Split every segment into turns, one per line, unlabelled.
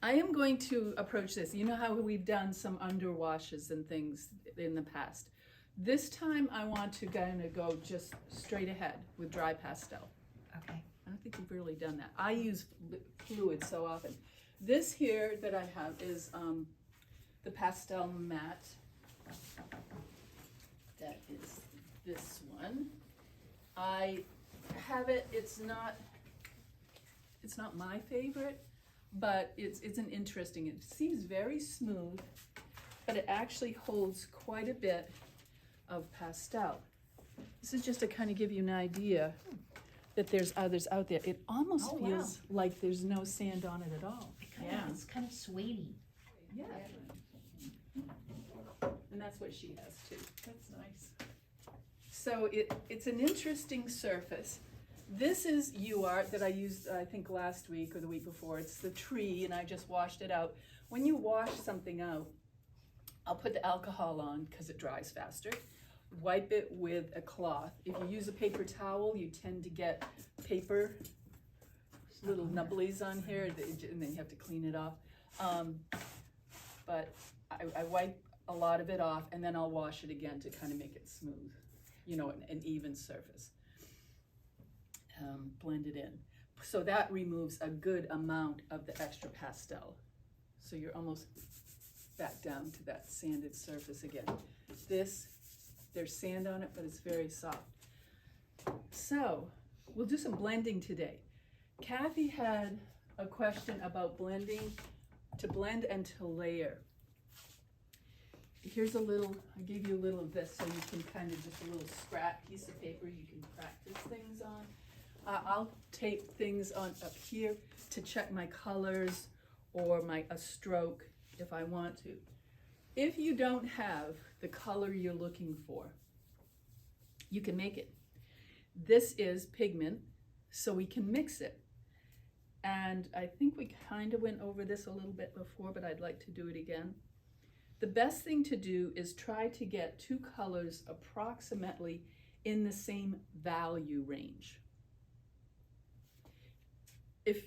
I am going to approach this. You know how we've done some underwashes and things in the past. This time I want to kind of go just straight ahead with dry pastel.
Okay.
I don't think we've really done that. I use fluid so often. This here that I have is the Pastel Matte. That is this one. I have it, it's not my favorite, but it's an interesting, it seems very smooth, but it actually holds quite a bit of pastel. This is just to kind of give you an idea that there's others out there. It almost feels like there's no sand on it at all.
It's kind of suede-y.
Yeah. And that's what she has too. That's nice. So it's an interesting surface. This is UArt that I used, I think, last week or the week before. It's the tree, and I just washed it out. When you wash something out, I'll put the alcohol on because it dries faster. Wipe it with a cloth. If you use a paper towel, you tend to get paper, little nubblies on here, and then you have to clean it off. But I wipe a lot of it off, and then I'll wash it again to kind of make it smooth, you know, an even surface. Blend it in. So that removes a good amount of the extra pastel. So you're almost back down to that sanded surface again. This, there's sand on it, but it's very soft. So we'll do some blending today. Kathy had a question about blending, to blend and to layer. Here's a little, I gave you a little of this so you can kind of just a little scrap piece of paper you can practice things on. I'll tape things on up here to check my colors or a stroke if I want to. If you don't have the color you're looking for, you can make it. This is pigment, so we can mix it. And I think we kind of went over this a little bit before, but I'd like to do it again. The best thing to do is try to get two colors approximately in the same value range. If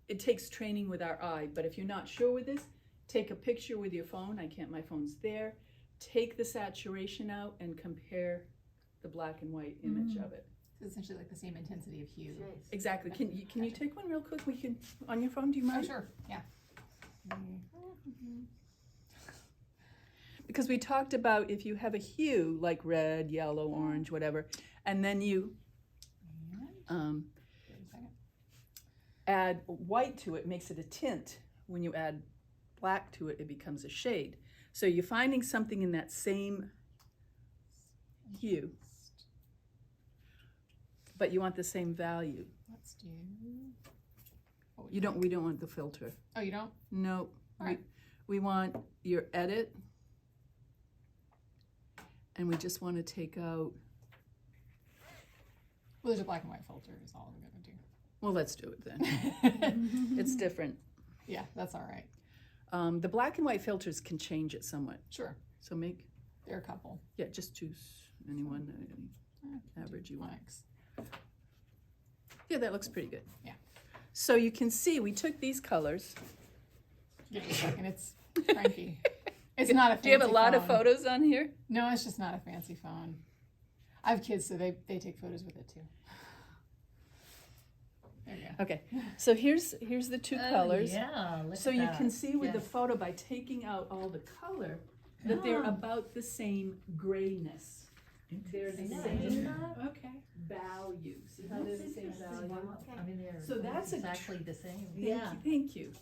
it takes training with our eye, but if you're not sure with this, take a picture with your phone. My phone's there. Take the saturation out and compare the black and white image of it.
So essentially like the same intensity of hue.
Exactly. Can you take one real quick? We can, on your phone, do you mind?
Oh, sure, yeah.
Because we talked about if you have a hue like red, yellow, orange, whatever, and then you add white to it, it makes it a tint. When you add black to it, it becomes a shade. So you're finding something in that same hue, but you want the same value.
Let's do.
We don't want the filter.
Oh, you don't?
No.
Right.
We want your edit, and we just want to take out.
Well, there's a black and white filter is all I'm gonna do.
Well, let's do it then. It's different.
Yeah, that's all right.
The black and white filters can change it somewhat.
Sure.
So make.
There are a couple.
Yeah, just choose any average you want.
Thanks.
Yeah, that looks pretty good.
Yeah.
So you can see we took these colors.
Give me a second. It's cranky. It's not a fancy
Do you have a lot
phone.
of photos on here?
No, it's just not a fancy phone. I have kids, so they take photos with it too. There you go.
Okay, so here's the two colors.
Yeah, look
So
at
you
that.
can see with the
Yes.
photo by taking out all the color that they're about the same grayness. They're the
Yeah,
same
isn't that?
okay value. See how they're the same value?
I mean, they're
So that's
exactly the same.
Thank you,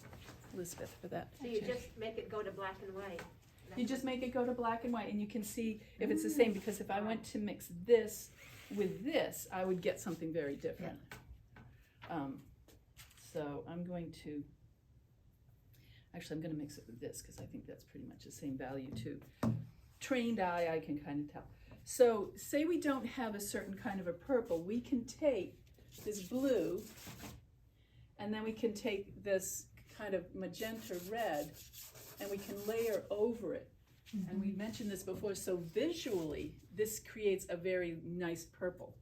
Elizabeth, for that.
So you just make it go to black and white.
You just make it go to black and white, and you can see if it's the same, because if I went to mix this with this, I would get something very different. So I'm going to, actually I'm going to mix it with this, because I think that's pretty much the same value too. Trained eye, I can kind of tell. So say we don't have a certain kind of a purple, we can take this blue, and then we can take this kind of magenta red, and we can layer over it. And we mentioned this before, so visually, this creates a very nice purple.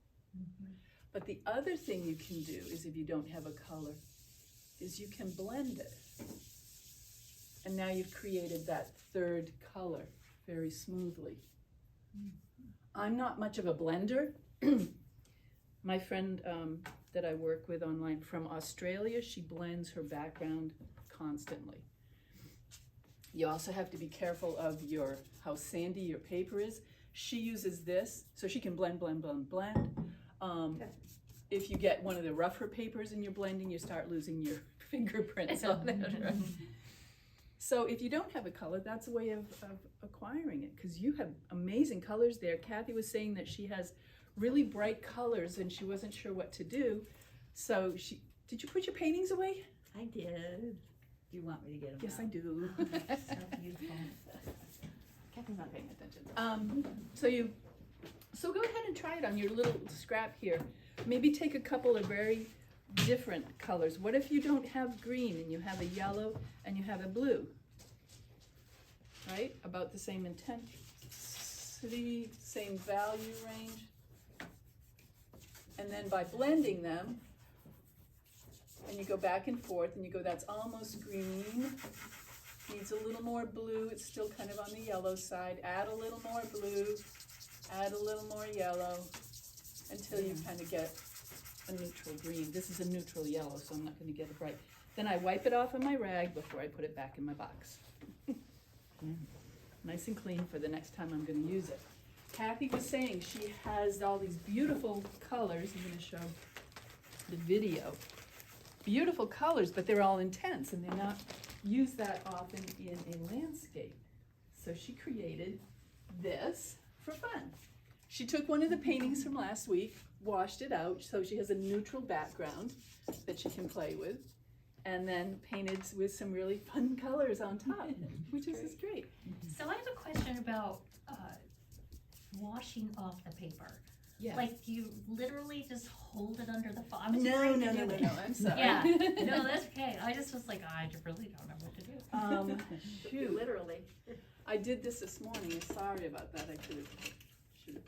But the other thing you can do is, if you don't have a color, is you can blend it. And now you've created that third color very smoothly. I'm not much of a blender. My friend that I work with online from Australia, she blends her background constantly. You also have to be careful of how sandy your paper is. She uses this, so she can blend. If you get one of the rougher papers in your blending, you start losing your fingerprints on it, right? So if you don't have a color, that's a way of acquiring it, because you have amazing colors there. Kathy was saying that she has really bright colors and she wasn't sure what to do. So did you put your paintings away?
I did. Do you want me to get them
Yes,
out?
I do.
So beautiful.
Kathy's not paying attention. So go ahead and try it on your little scrap here. Maybe take a couple of very different colors. What if you don't have green and you have a yellow and you have a blue? Right? About the same intensity, same value range. And then by blending them, and you go back and forth and you go, that's almost green. Needs a little more blue. It's still kind of on the yellow side. Add a little more blue. Add a little more yellow until you kind of get a neutral green. This is a neutral yellow, so I'm not going to get it bright. Then I wipe it off on my rag before I put it back in my box. Nice and clean for the next time I'm going to use it. Kathy was saying she has all these beautiful colors. I'm going to show the video. Beautiful colors, but they're all intense and they're not used that often in a landscape. So she created this for fun. She took one of the paintings from last week, washed it out, so she has a neutral background that she can play with, and then painted with some really fun colors on top, which is great.
So I have a question about washing off the paper.
Yes.
Like, do you literally just hold it under the faucet?
No, I'm sorry.
Yeah, no, that's okay. I just was like, I really don't know what to do.
Shoot.
Literally.
I did this morning. I'm sorry about that. I should have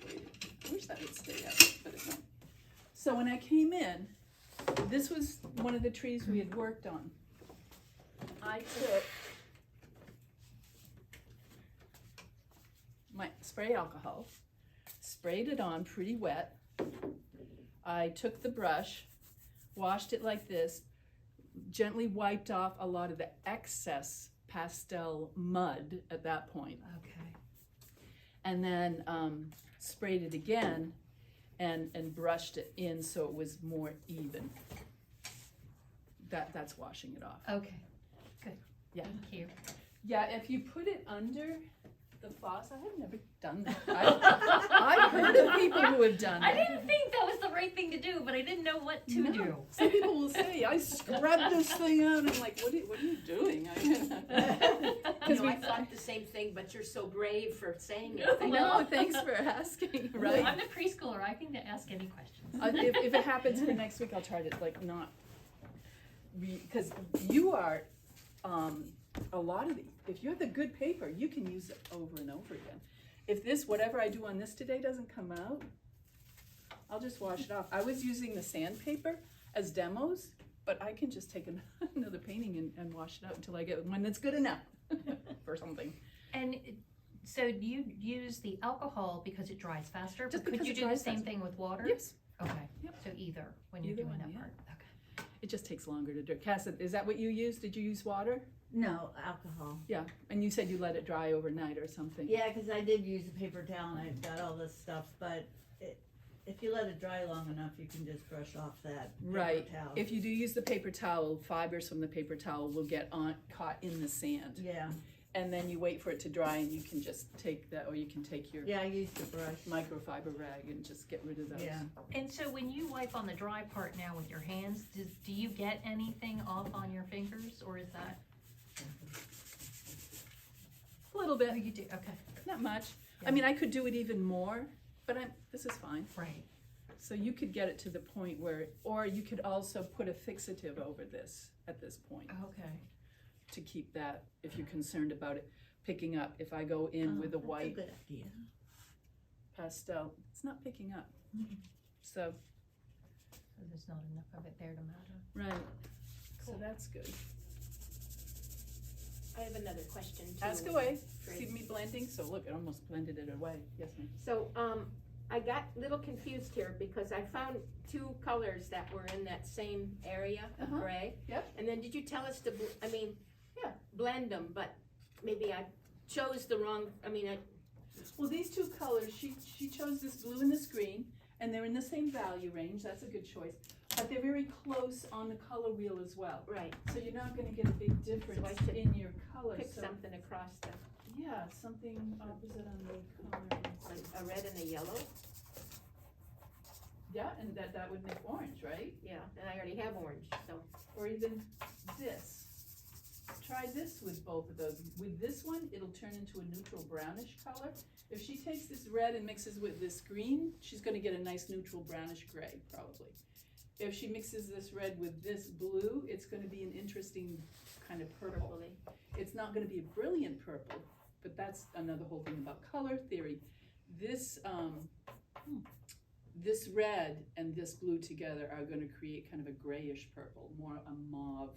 waited. I wish that would stay up, but it's not. So when I came in, this was one of the trees we had worked on. I took my spray alcohol, sprayed it on pretty wet. I took the brush, washed it like this, gently wiped off a lot of the excess pastel mud at that point.
Okay.
And then sprayed it again and brushed it in so it was more even. That's washing it off.
Okay, good.
Yeah.
Thank you.
Yeah, if you put it under the faucet, I've never done that. I've heard of people who have done
I
it.
didn't think that was the right thing to do, but I didn't know what to do.
Some people will say, I scrubbed this thing out, and I'm like, what are you doing?
You know, I thought the same thing, but you're so brave for saying it.
No, thanks for asking, right?
I'm a preschooler. I can ask any questions.
If it happens for next week, I'll try to not, because you are, a lot of if you have the good paper, you can use it over and over again. If whatever I do on this today doesn't come out, I'll just wash it off. I was using the sandpaper as demos, but I can just take another painting and wash it out until I get one that's good enough for something.
And so do you use the alcohol because it dries faster?
Just
but could
because
you
it
do the
dries
same
faster.
thing with water?
Yes.
Okay.
Yep.
So either when you're
Either
doing
one,
that
yeah.
part. Okay.
It just takes longer to do. Cass, is that what you used? Did you use water?
No, alcohol.
Yeah, and you said you let it dry overnight or something.
Yeah, because I did use a paper towel and I got all this stuff, but if you let it dry long enough, you can just brush off that
Right.
paper towel.
If you do use the paper towel, fibers from the paper towel will get caught in the sand.
Yeah,
And then you wait for it to dry and you can just take that, or you can take your
yeah, I used the brush.
microfiber rag and just get rid of those.
Yeah.
And so when you wipe on the dry part now with your hands, do you get anything off on your fingers, or is that?
A little
Oh,
bit,
you do. Okay.
not much.
Yeah.
I mean, I could do it even more, but this is fine.
Right.
So you could get it to the point where, or you could also put a fixative over this at this point
Okay.
to keep that, if you're concerned about it picking up. If I go in with a
That's
white
a good idea.
pastel, it's not picking up. So,
So there's not enough of it there to matter.
right, so
Cool.
that's good.
I have another question too.
Ask away.
Fred.
See me blending? So look, it almost blended it away. Yes, ma'am.
So, I got a little confused here because I found two colors that were in that same area of
Uh-huh.
gray.
Yep.
And then did you tell us to,
Yeah.
blend them, but maybe I chose the wrong,
Well, these two colors, she chose this blue and this green, and they're in the same value range. That's a good choice. But they're very close on the color wheel as well.
right,
So you're not gonna get a big difference
So I should
in your color.
pick
So,
something across the,
yeah, something opposite on the color.
a red and a yellow.
Yeah, and that would make orange, right?
Yeah, and I already have orange, so.
Or even this. Try this with both of those. With this one, it'll turn into a neutral brownish color. If she takes this red and mixes with this green, she's gonna get a nice neutral brownish gray, probably. If she mixes this red with this blue, it's gonna be an interesting kind of purple.
Purpley.
It's not gonna be a brilliant purple, but that's another whole thing about color theory. This, this red and this blue together are gonna create kind of a grayish purple, more a mauve.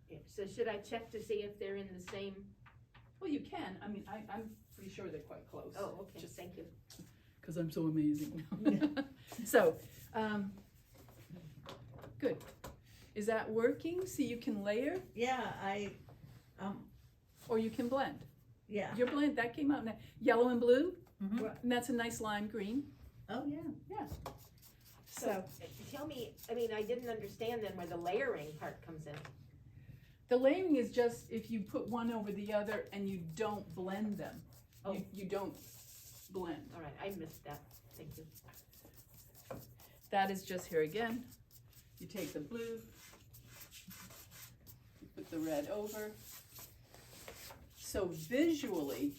Yeah, so should I check to see if they're in the same?
Well, you can, I mean, I'm pretty sure they're quite close.
Oh, okay,
Just
thank you.
because I'm so amazing. So, good. Is that working? So you can layer
Yeah,
or you can blend.
yeah.
Your blend, that came out yellow and blue,
Mhm.
and that's a nice lime green.
Oh, yeah.
So
Tell me, I didn't understand then where the layering part comes in.
the layering is just if you put one over the other and you don't blend them.
Oh.
You don't blend.
All right, I missed that, thank you.
That is just here again. You take the blue, you put the red over. So visually,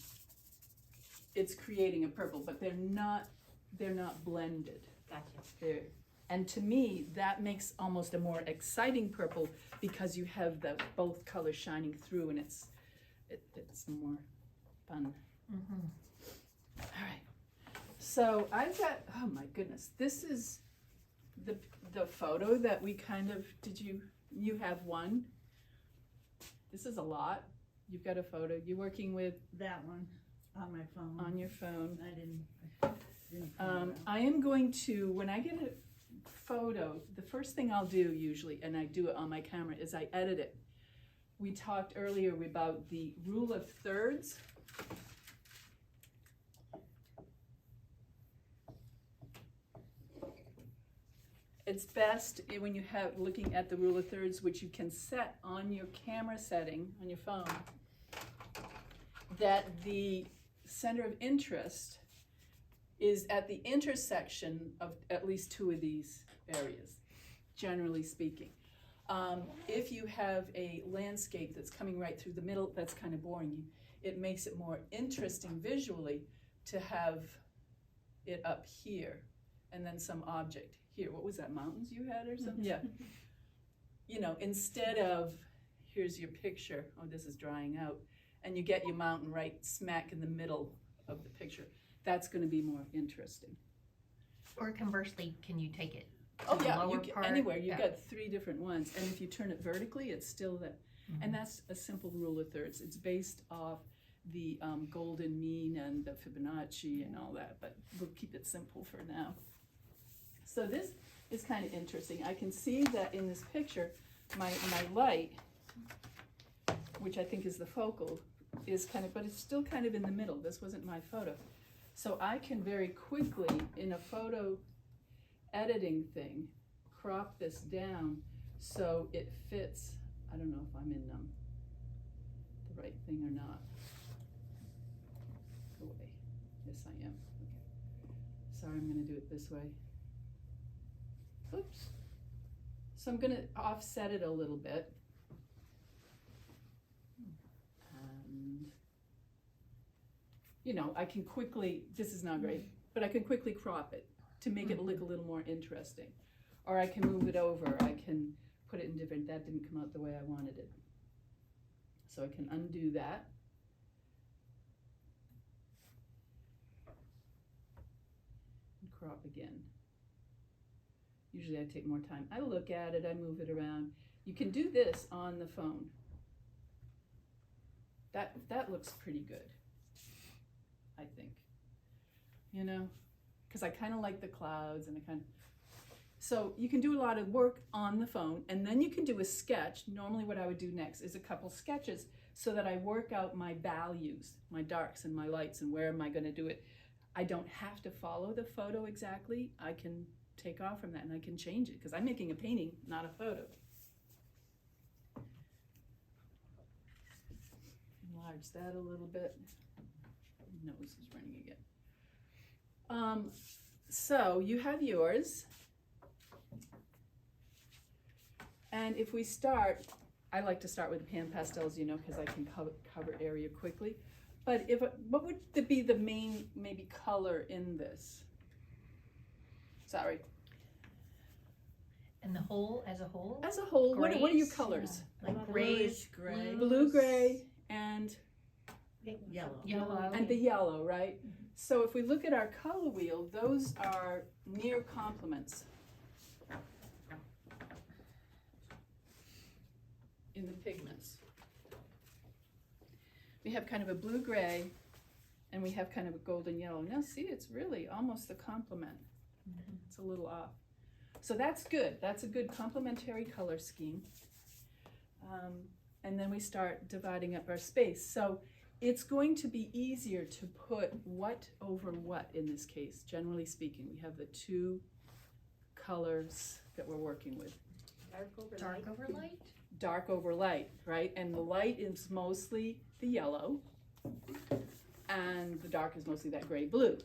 it's creating a purple, but they're not blended.
Gotcha.
And to me, that makes almost a more exciting purple because you have the both colors shining through, and it's more fun.
Mhm.
All right. So I've got, oh my goodness, this is the photo that we kind of, you have one. This is a lot. You've got a photo. You're working with
That one on my phone.
on your phone.
I didn't print it out.
I am going to, when I get a photo, the first thing I'll do usually, and I do it on my camera, is I edit it. We talked earlier about the rule of thirds. It's best when you have, looking at the rule of thirds, which you can set on your camera setting, on your phone, that the center of interest is at the intersection of at least two of these areas, generally speaking. If you have a landscape that's coming right through the middle, that's kind of boring. It makes it more interesting visually to have it up here and then some object here. What was that, mountains you had or something? Yeah. You know, instead of, here's your picture, oh, this is drying out, and you get your mountain right smack in the middle of the picture. That's gonna be more interesting.
Or conversely, can you take it to
Oh
the
yeah,
lower
you can,
part?
anywhere, you've
Yeah.
got three different ones, and if you turn it vertically, it's still that. And that's a simple rule of thirds. It's based off the golden mean and the Fibonacci and all that, but we'll keep it simple for now. So this is kind of interesting. I can see that in this picture, my light, which I think is the focal, is kind of, but it's still kind of in the middle. This wasn't my photo. So I can very quickly, in a photo editing thing, crop this down so it fits. I don't know if I'm in the right thing or not. Go away. Yes, I am. Okay. Sorry, I'm gonna do it this way. Oops. So I'm gonna offset it a little bit. And, you know, I can quickly, this is not great, but I can quickly crop it to make it look a little more interesting. Or I can move it over, I can put it in different, that didn't come out the way I wanted it. So I can undo that. And crop again. Usually I take more time. I look at it, I move it around. You can do this on the phone. that looks pretty good, I think. You know, because I kind of like the clouds and so you can do a lot of work on the phone, and then you can do a sketch. Normally what I would do next is a couple sketches so that I work out my values, my darks and my lights, and where am I going to do it. I don't have to follow the photo exactly. I can take off from that and I can change it because I'm making a painting, not a photo. Enlarge that a little bit. Nose is running again. So you have yours. And if we start, I like to start with pan pastels, you know, because I can cover area quickly. But what would be the main maybe color in this? Sorry.
And the whole, as a whole?
As a whole, what are your
Grays?
colors?
Like grays,
gray,
Blue, gray, and
yellow.
Yellow.
and the yellow, right? So if we look at our color wheel, those are near complements in the pigments. We have kind of a blue gray and we have kind of a golden yellow. Now see, it's really almost a complement. It's a little off. So that's good. That's a good complementary color scheme. And then we start dividing up our space. So it's going to be easier to put what over what in this case. Generally speaking, we have the two colors that we're working with.
Dark over
Dark
light.
over light?
Dark over light, right? And the light is mostly the yellow and the dark is mostly that gray blue.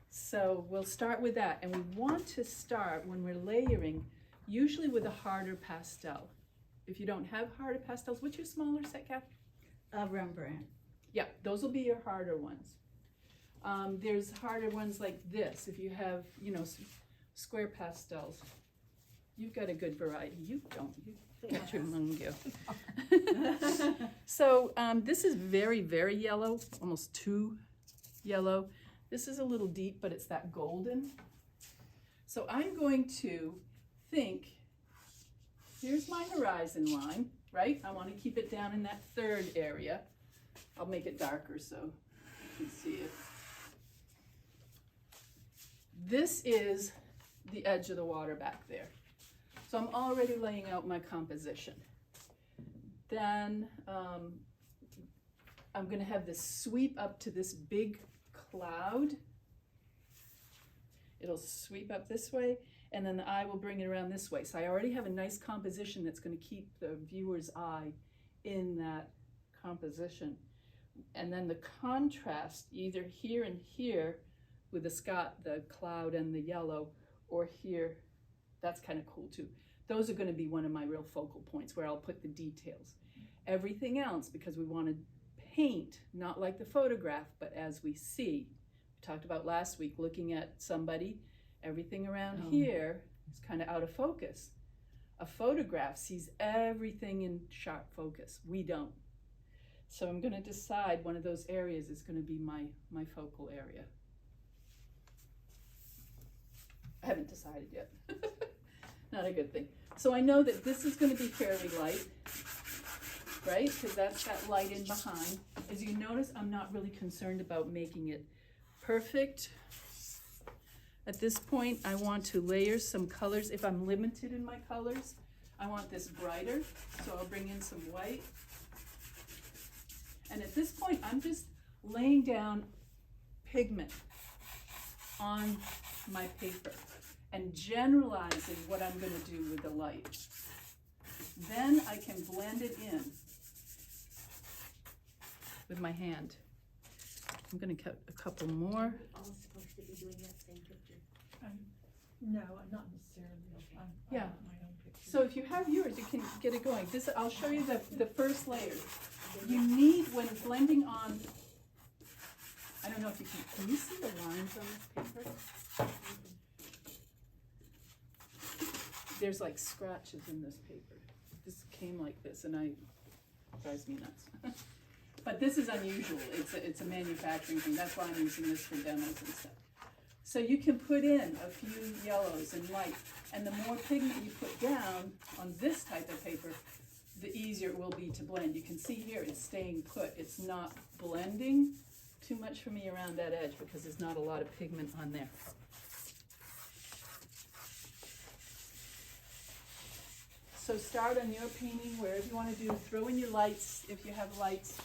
So we'll start with that, and we want to start when we're layering usually with a harder pastel. If you don't have harder pastels, what's your smaller set, Kath?
Rembrandt.
Yeah, those will be your harder ones. There's harder ones like this. If you have, you know, square pastels, you've got a good variety. You don't. You got your mungo. So this is very, very yellow, almost too yellow. This is a little deep, but it's that golden. So I'm going to think, here's my horizon line, right? I want to keep it down in that third area. I'll make it darker so you can see it. This is the edge of the water back there. So I'm already laying out my composition. Then I'm going to have this sweep up to this big cloud. It'll sweep up this way, and then the eye will bring it around this way. So I already have a nice composition that's going to keep the viewer's eye in that composition. And then the contrast, either here and here with the cloud and the yellow, or here, that's kind of cool too. Those are going to be one of my real focal points where I'll put the details. Everything else, because we want to paint, not like the photograph, but as we see. We talked about last week, looking at somebody, everything around here is kind of out of focus. A photograph sees everything in sharp focus. We don't. So I'm going to decide one of those areas is going to be my focal area. I haven't decided yet. Not a good thing. So I know that this is going to be fairly light, right? Because that's that light in behind. As you notice, I'm not really concerned about making it perfect. At this point, I want to layer some colors. If I'm limited in my colors, I want this brighter, so I'll bring in some white. And at this point, I'm just laying down pigment on my paper and generalizing what I'm going to do with the light. Then I can blend it in with my hand. I'm going to cut a couple more.
Are we all supposed to be doing that same picture?
No, not necessarily.
Yeah.
I want my own picture.
So if you have yours, you can get it going. This, I'll show you the first layer. You need, when blending on, I don't know if you can you see the lines on this paper? There's like scratches in this paper. This came like this, and it drives me nuts. But this is unusual. It's a manufacturing thing. That's why I'm using this for demos and stuff. So you can put in a few yellows and white, and the more pigment you put down on this type of paper, the easier it will be to blend. You can see here it's staying put. It's not blending too much for me around that edge because there's not a lot of pigment on there. So start on your painting wherever you want to do. Throw in your lights if you have lights.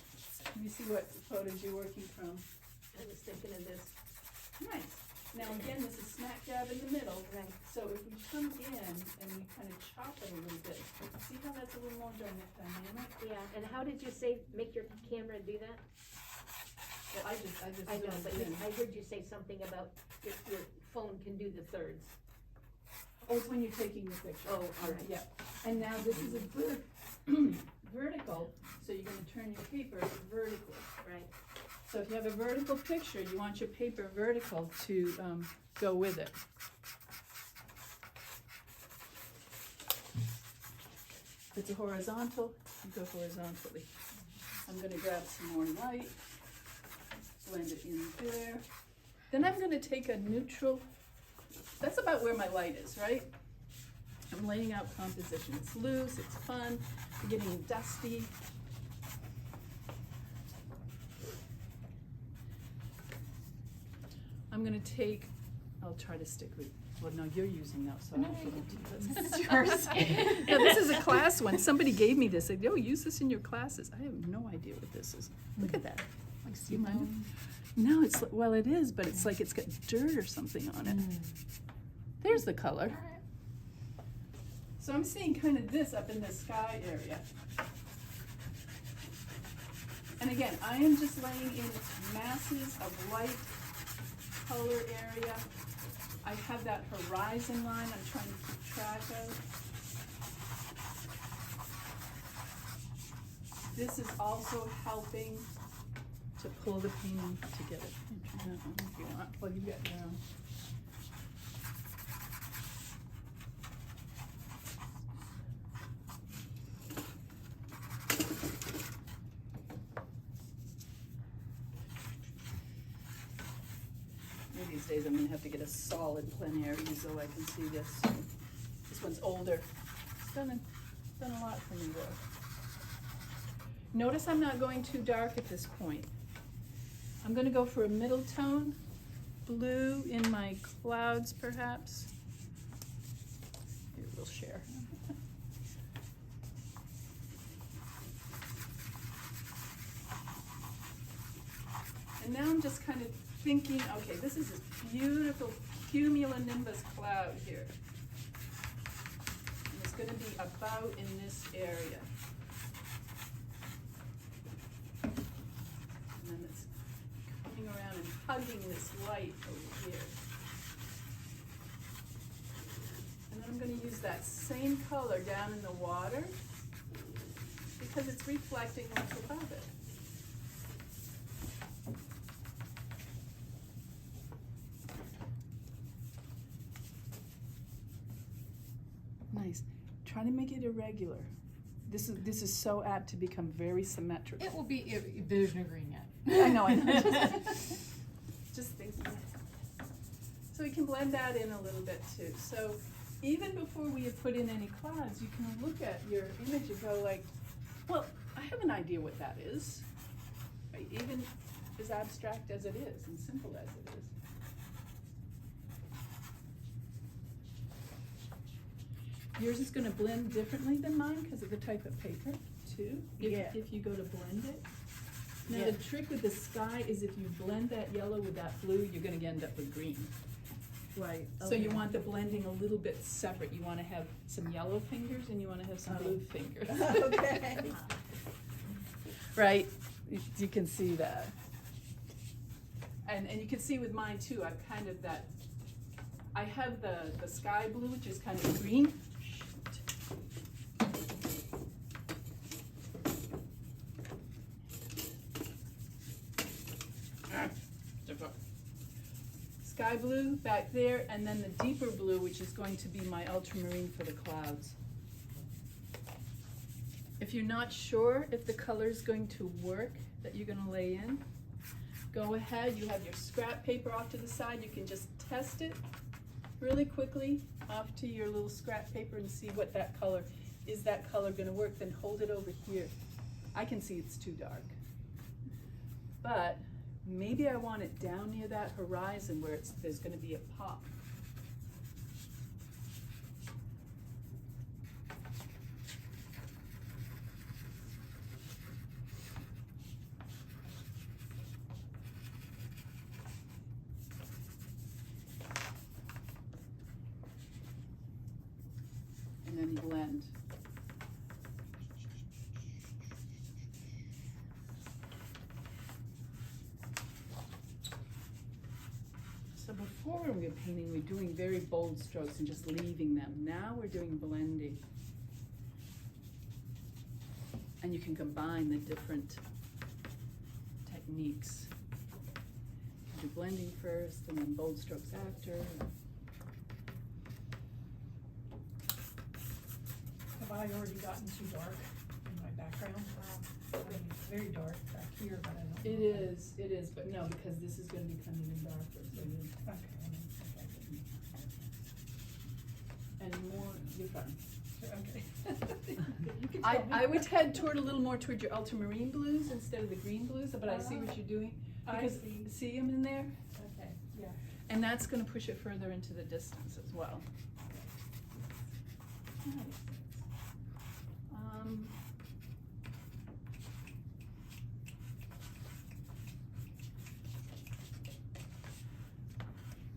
Let me see what photos you're working from.
I was thinking of this.
Nice. Now again, this is smack dab in the middle.
Right.
So if we come in and we kind of chop it a little bit, see how that's a little more dynamic?
Yeah, and how did you say, make your camera do that?
Well, I just
I know,
zoomed
but
in.
I heard you say something about your phone can do the thirds.
Oh, it's when you're taking the picture.
Oh, all right.
Yeah. And now this is a vertical, so you're gonna turn your paper vertically.
Right.
So if you have a vertical picture, you want your paper vertical to go with it. If it's a horizontal, you go horizontally. I'm gonna grab some more light, blend it in there. Then I'm gonna take a neutral, that's about where my light is, right? I'm laying out composition. It's loose, it's fun, we're getting dusty. I'm gonna take, I'll try to stick with, well, no, you're using that, so I
No,
don't
no,
get into
this is yours.
No, this is a class one. Somebody gave me this. They said, oh, use this in your classes. I have no idea what this is. Look at that.
Like
Do you mind?
seafoam.
No, it's, well, it is, but it's like it's got dirt or something on it. There's the color. So I'm seeing kind of this up in the sky area. And again, I am just laying in masses of light color area. I have that horizon line I'm trying to keep track of. This is also helping to pull the painting together. You can turn that on if you want. Well, you've got your own. These days I'm gonna have to get a solid plein air easel I can see this. This one's older. It's done a lot for me though. Notice I'm not going too dark at this point. I'm gonna go for a middle tone, blue in my clouds perhaps. Here, we'll share. And now I'm just kind of thinking, okay, this is this beautiful cumulonimbus cloud here. And it's gonna be about in this area. And then it's coming around and hugging this light over here. And then I'm gonna use that same color down in the water because it's reflecting what's above it. Nice. Try to make it irregular. This is so apt to become very symmetrical.
It will be vision green yet.
I know. Just thinking. So we can blend that in a little bit too. So even before we have put in any clouds, you can look at your image and go like, well, I have an idea what that is. Right? Even as abstract as it is and simple as it is. Yours is gonna blend differently than mine because of the type of paper too,
Yeah.
if you go to blend it. Now,
Yeah.
the trick with the sky is if you blend that yellow with that blue, you're gonna end up with green.
Right.
So you
okay.
want the blending a little bit separate. You wanna have some yellow fingers and you wanna have some
Oh.
blue fingers.
Okay.
Right, you can see that. And you can see with mine too, I've kind of that, I have the sky blue, which is kind of green. Sky blue back there, and then the deeper blue, which is going to be my ultramarine for the clouds. If you're not sure if the color is going to work that you're gonna lay in, go ahead, you have your scrap paper off to the side, you can just test it really quickly off to your little scrap paper and see what that color is that color gonna work? Then hold it over here. I can see it's too dark. But maybe I want it down near that horizon where there's gonna be a pop. And then blend. So before when we were painting, we were doing very bold strokes and just leaving them. Now we're doing blending. And you can combine the different techniques. You do blending first and then bold strokes after.
Have I already gotten too dark in my background? I mean, it's very dark back here, but I don't.
It is, but no, because this is gonna become even darker, so you,
Okay, I mean,
and more, you're fine.
okay. You can
I
tell me.
would head toward a little more toward your ultramarine blues instead of the green blues, but I see what you're doing.
I
Because, see them in there?
Okay, yeah.
And that's gonna push it further into the distance as well. Nice.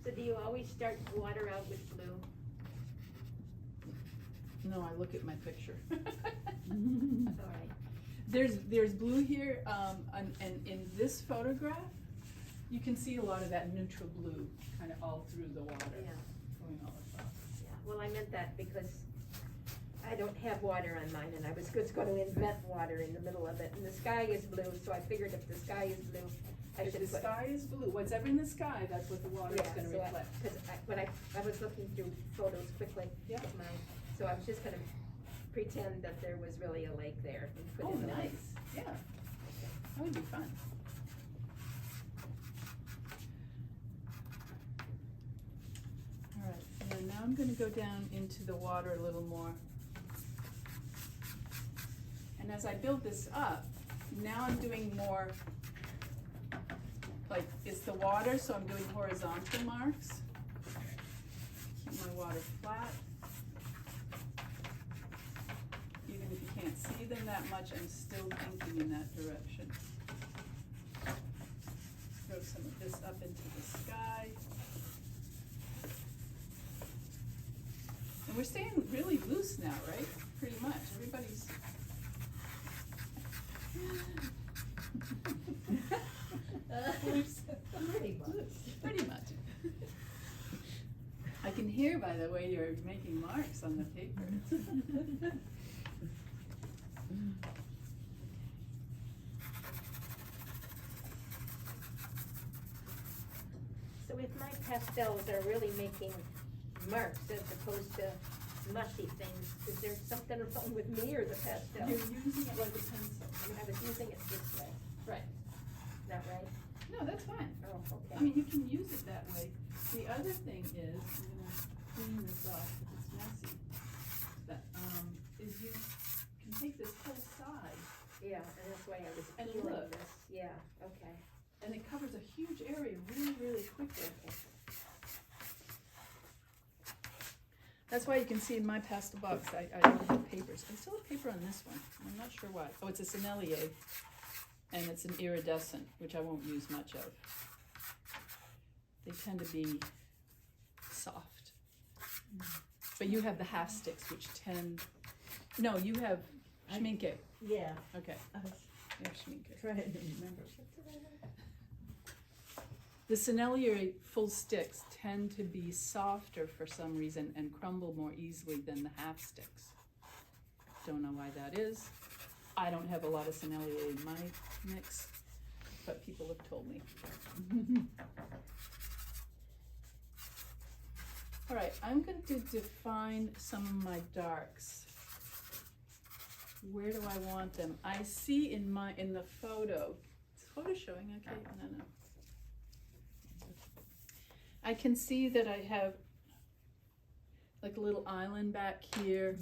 So do you always start water out with blue?
No, I look at my picture.
Alright.
There's blue here, and in this photograph, you can see a lot of that neutral blue kind of all through the water,
Yeah,
going all across.
yeah. Well, I meant that because I don't have water on mine and I was just gonna invent water in the middle of it. And the sky is blue, so I figured if the sky is blue, I
If
should
the
put.
sky is blue, whatever in the sky, that's what the water is gonna reflect.
Cause when I was looking through photos quickly
Yeah.
of mine, so I was just gonna pretend that there was really a lake there and put
Oh,
in the lake.
nice, yeah, that would be fun. All right, and then now I'm gonna go down into the water a little more. And as I build this up, now I'm doing more, like, it's the water, so I'm doing horizontal marks. Keep my water flat. Even if you can't see them that much, I'm still thinking in that direction. Throw some of this up into the sky. And we're staying really loose now, right? Pretty much, everybody's.
Pretty much.
Pretty much. I can hear by the way you're making marks on the paper.
So if my pastels are really making marks as opposed to mushy things, is there something wrong with me or the pastel?
You're using it like a pencil.
I was using it this way,
Right.
is that right?
No, that's fine.
Oh, okay.
I mean, you can use it that way. The other thing is, I'm gonna clean this off if it's messy, that, is you can take this whole side
Yeah, and that's why I was
And
peeling
look.
this, yeah, okay.
and it covers a huge area really, really quickly. That's why you can see in my pastel box, I don't have papers. I still have paper on this one. I'm not sure why. Oh, it's a Sennelier, and it's an iridescent, which I won't use much of. They tend to be soft. But you have the half sticks, which tend, no, you have Schminke.
Yeah,
Okay,
I was
you have Schminke.
trying to remember.
The Sennelier full sticks tend to be softer for some reason and crumble more easily than the half sticks. Don't know why that is. I don't have a lot of Sennelier in my mix, but people have told me. All right, I'm going to define some of my darks. Where do I want them? I see in the photo. Is the photo showing? Okay, no. I can see that I have like a little island back here,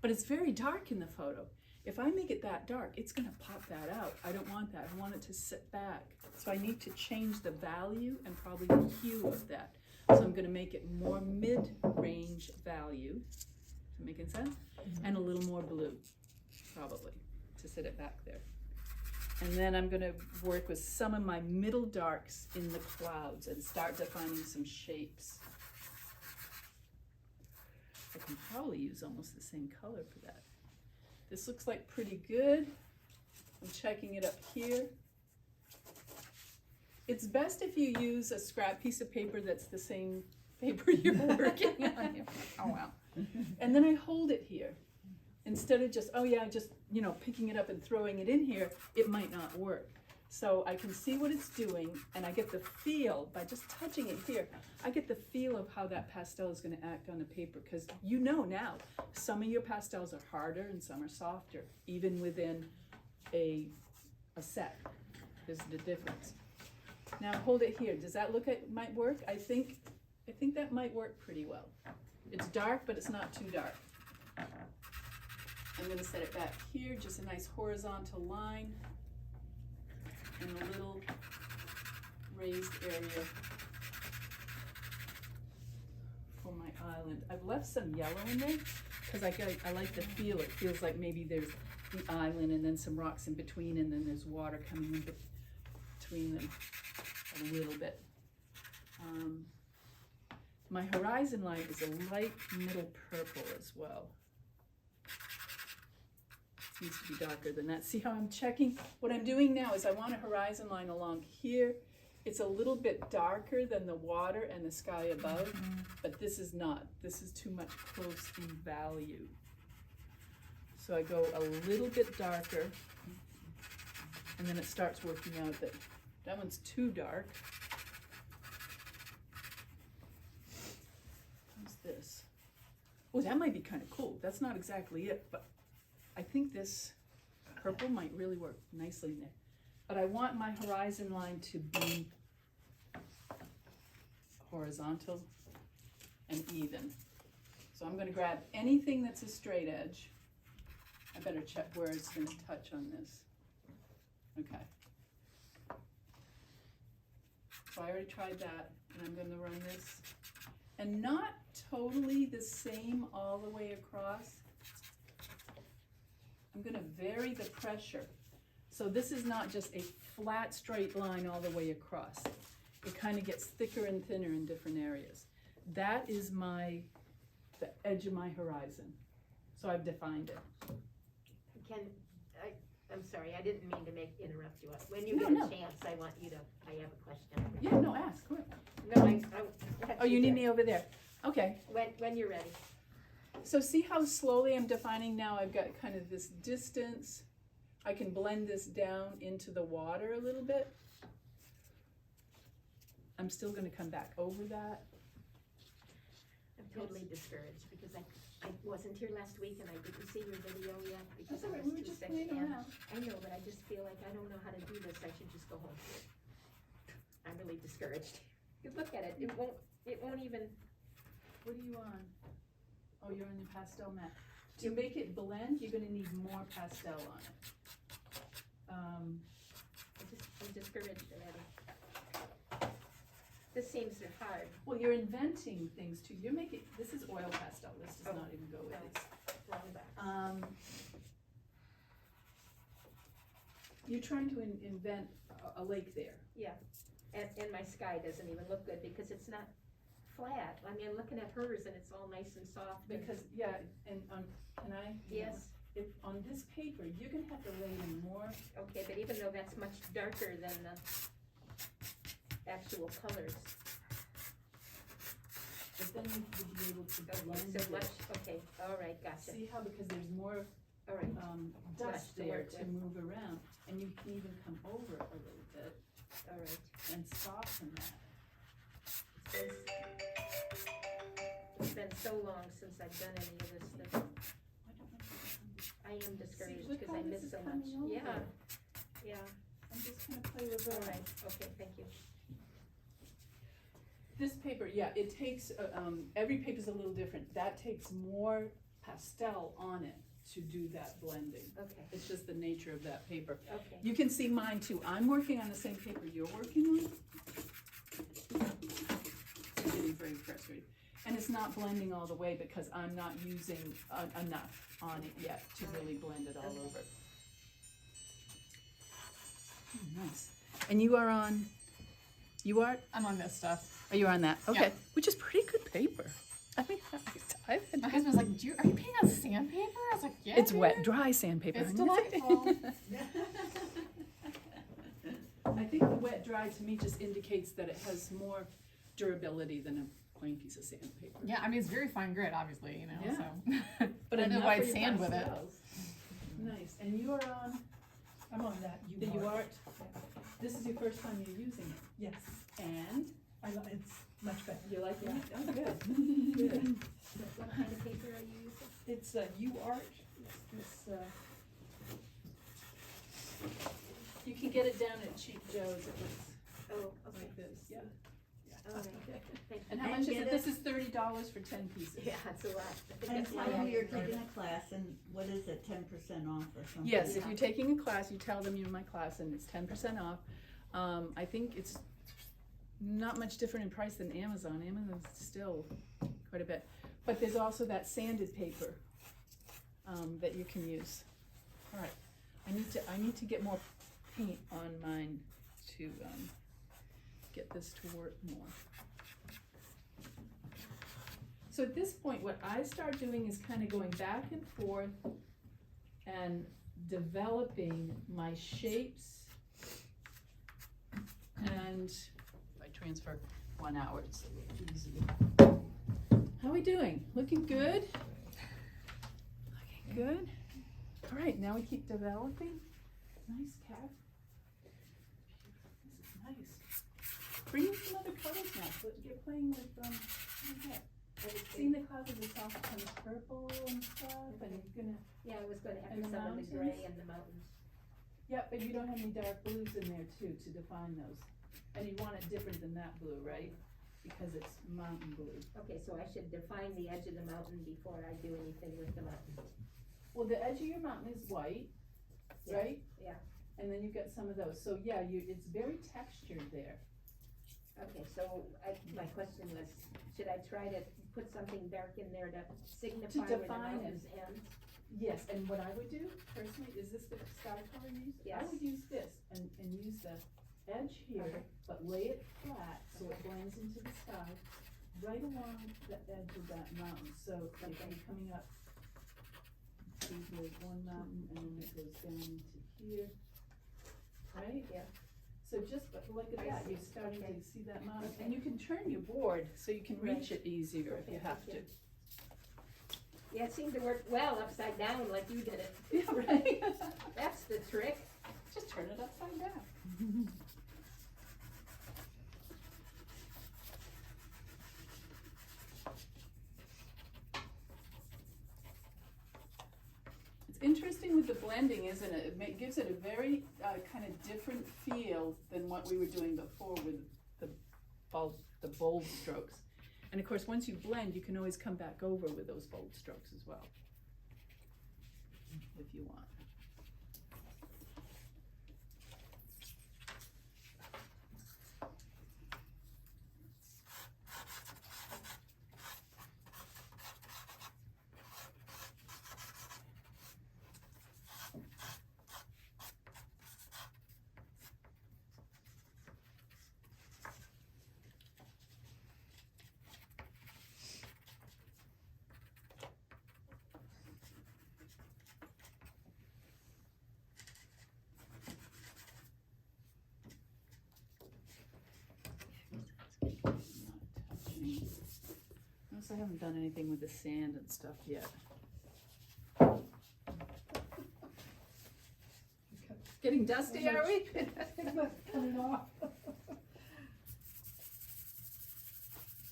but it's very dark in the photo. If I make it that dark, it's gonna pop that out. I don't want that. I want it to sit back. So I need to change the value and probably the hue of that. So I'm gonna make it more mid-range value. Is that making sense? And a little more blue, probably, to sit it back there. And then I'm gonna work with some of my middle darks in the clouds and start defining some shapes. I can probably use almost the same color for that. This looks like pretty good. I'm checking it up here. It's best if you use a scrap piece of paper that's the same paper you're working on. Oh wow. And then I hold it here. Instead of just, oh yeah, just, you know, picking it up and throwing it in here, it might not work. So I can see what it's doing, and I get the feel, by just touching it here, I get the feel of how that pastel is gonna act on the paper, because you know now, some of your pastels are harder and some are softer, even within a set, is the difference. Now hold it here, does that look like, might work? I think that might work pretty well. It's dark, but it's not too dark. I'm gonna set it back here, just a nice horizontal line and a little raised area for my island. I've left some yellow in there because I like the feel. It feels like maybe there's the island and then some rocks in between, and then there's water coming in between them a little bit. My horizon line is a light middle purple as well. Needs to be darker than that. See how I'm checking? What I'm doing now is I want a horizon line along here. It's a little bit darker than the water and the sky above, but this is not. This is too much close in value. So I go a little bit darker, and then it starts working out that that one's too dark. How's this? Oh, that might be kind of cool. That's not exactly it, but I think this purple might really work nicely in there. But I want my horizon line to be horizontal and even. So I'm gonna grab anything that's a straight edge. I better check where it's gonna touch on this. Okay. So I already tried that, and I'm gonna run this. And not totally the same all the way across. I'm gonna vary the pressure. So this is not just a flat straight line all the way across. It kind of gets thicker and thinner in different areas. That is the edge of my horizon. So I've defined it.
I'm sorry, I didn't mean to interrupt you. When you
No,
get
no.
a chance, I have a question.
Yeah, no, ask, quick.
No,
Oh, you need me over there. Okay.
When you're ready.
So see how slowly I'm defining now? I've got kind of this distance. I can blend this down into the water a little bit. I'm still gonna come back over that.
I'm totally discouraged because I wasn't here last week and I didn't see your video yet because
That's all
I
right,
was
we were
too
just
sick.
playing
And
around.
I know, but I just feel like I don't know how to do this. I should just go home. I'm really discouraged. You look at it, it won't even.
What are you on? Oh, you're on the pastel mat. To make it blend, you're gonna need more pastel on it.
I'm discouraged already. This seems hard.
Well, you're inventing things too. You're making, this is oil pastel. This does not even go with it.
Wrong back.
You're trying to invent a lake there.
Yeah, and my sky doesn't even look good because it's not flat. I mean, I'm looking at hers and it's all nice and soft.
Because, yeah, and can I?
Yes,
If on this paper, you're gonna have to lay in more.
okay, but even though that's much darker than the actual colors.
But then you'll be able to blend
So
it.
much, okay, all right, gotcha.
See how, because there's more
All right,
dust
to
there
work
to
with.
move around, and you can even come over a little bit
all right.
and soften that.
It's been so long since I've done any of this stuff. I am discouraged
look
because
how
I
this
miss
is
so much.
coming over.
Yeah, yeah,
I'm just gonna play with
all
that.
right, okay, thank you.
This paper, yeah, it takes, every paper's a little different. That takes more pastel on it to do that blending.
Okay,
It's just the nature of that paper.
okay.
You can see mine too. I'm working on the same paper you're working on. It's getting very frustrating. And it's not blending all the way because I'm not using enough on it yet to really blend it all
Okay.
over. Oh, nice. And you are on, you are,
I'm on this stuff.
are you on that? Okay,
Yeah.
which is pretty good paper. I mean, I've had
My husband's like, are you painting on sandpaper? I was like, yeah.
it's wet,
dude.
dry sandpaper.
It's
honey.
delightful.
I think the wet dry to me just indicates that it has more durability than a plain piece of sandpaper.
Yeah, I mean, it's very fine grit, obviously, you know,
Yeah.
so.
But
I did
enough
white
for your
sand with it.
pastels. Nice, and you are on
I'm on that
the
U-Art.
UART. This is your first time you're using it,
Yes,
and
it's much better.
you like it? Oh, good, good.
What kind of paper are you using?
It's U-Art, this,
You can get it down at Cheap Joe's, it looks
Oh, okay.
like this, yeah.
All right, thank
And
you.
how
And
much is
get
it? This is $30 for 10 pieces.
Yeah, it's a lot. I think
And
that's why
tell
I
them you're
ordered
taking
it.
a class and what is it, 10% off or something?
Yes, if
Yeah.
you're taking a class, you tell them you're in my class and it's 10% off. I think it's not much different in price than Amazon. Amazon's still quite a bit. But there's also that sanded paper that you can use. All right, I need to get more paint on mine to get this to work more. So at this point, what I start doing is kind of going back and forth and developing my shapes. And if I transfer 1 hour, it's a little easier. How are we doing? Looking good? Looking good? All right, now we keep developing. Nice cap. This is nice. Bring in some other colors now. So you're playing with what is that? Seeing the clouds of the south kind of purple and stuff, and you're gonna.
Yeah, I was gonna have
And the
some of the
mountains?
gray and the mountains.
Yeah, but you don't have any dark blues in there too to define those. And you want it different than that blue, right? Because it's mountain blue.
Okay, so I should define the edge of the mountain before I do anything with the mountain.
Well, the edge of your mountain is white,
Yeah,
right?
yeah.
And then you've got some of those. So yeah, it's very textured there.
Okay, so my question was, should I try to put something dark in there to signify where the
define it.
mountains end?
Yes, and what I would do personally, is this the sky color you use? I
Yes.
would use this and use the edge here,
Okay.
but lay it flat so it blends into the sky right along the edge of that mountain. So if you're coming up, see there's one mountain and then it goes down into here, right?
Yeah.
So just look at
I
that,
see.
you're starting
Okay.
to see that mountain,
Okay.
and you can turn your board so you can reach
Right.
it easier if you
Okay,
have
thank
to.
you. Yeah, it seemed to work well upside down like you did it.
Yeah, right?
That's the trick.
Just turn it upside down. It's interesting with the blending, isn't it? It gives it a very kind of different feel than what we were doing before with the bold strokes. And of course, once you blend, you can always come back over with those bold strokes as well, if you want. Notice I haven't done anything with the sand and stuff yet. Getting dusty, are we?
It's not coming off.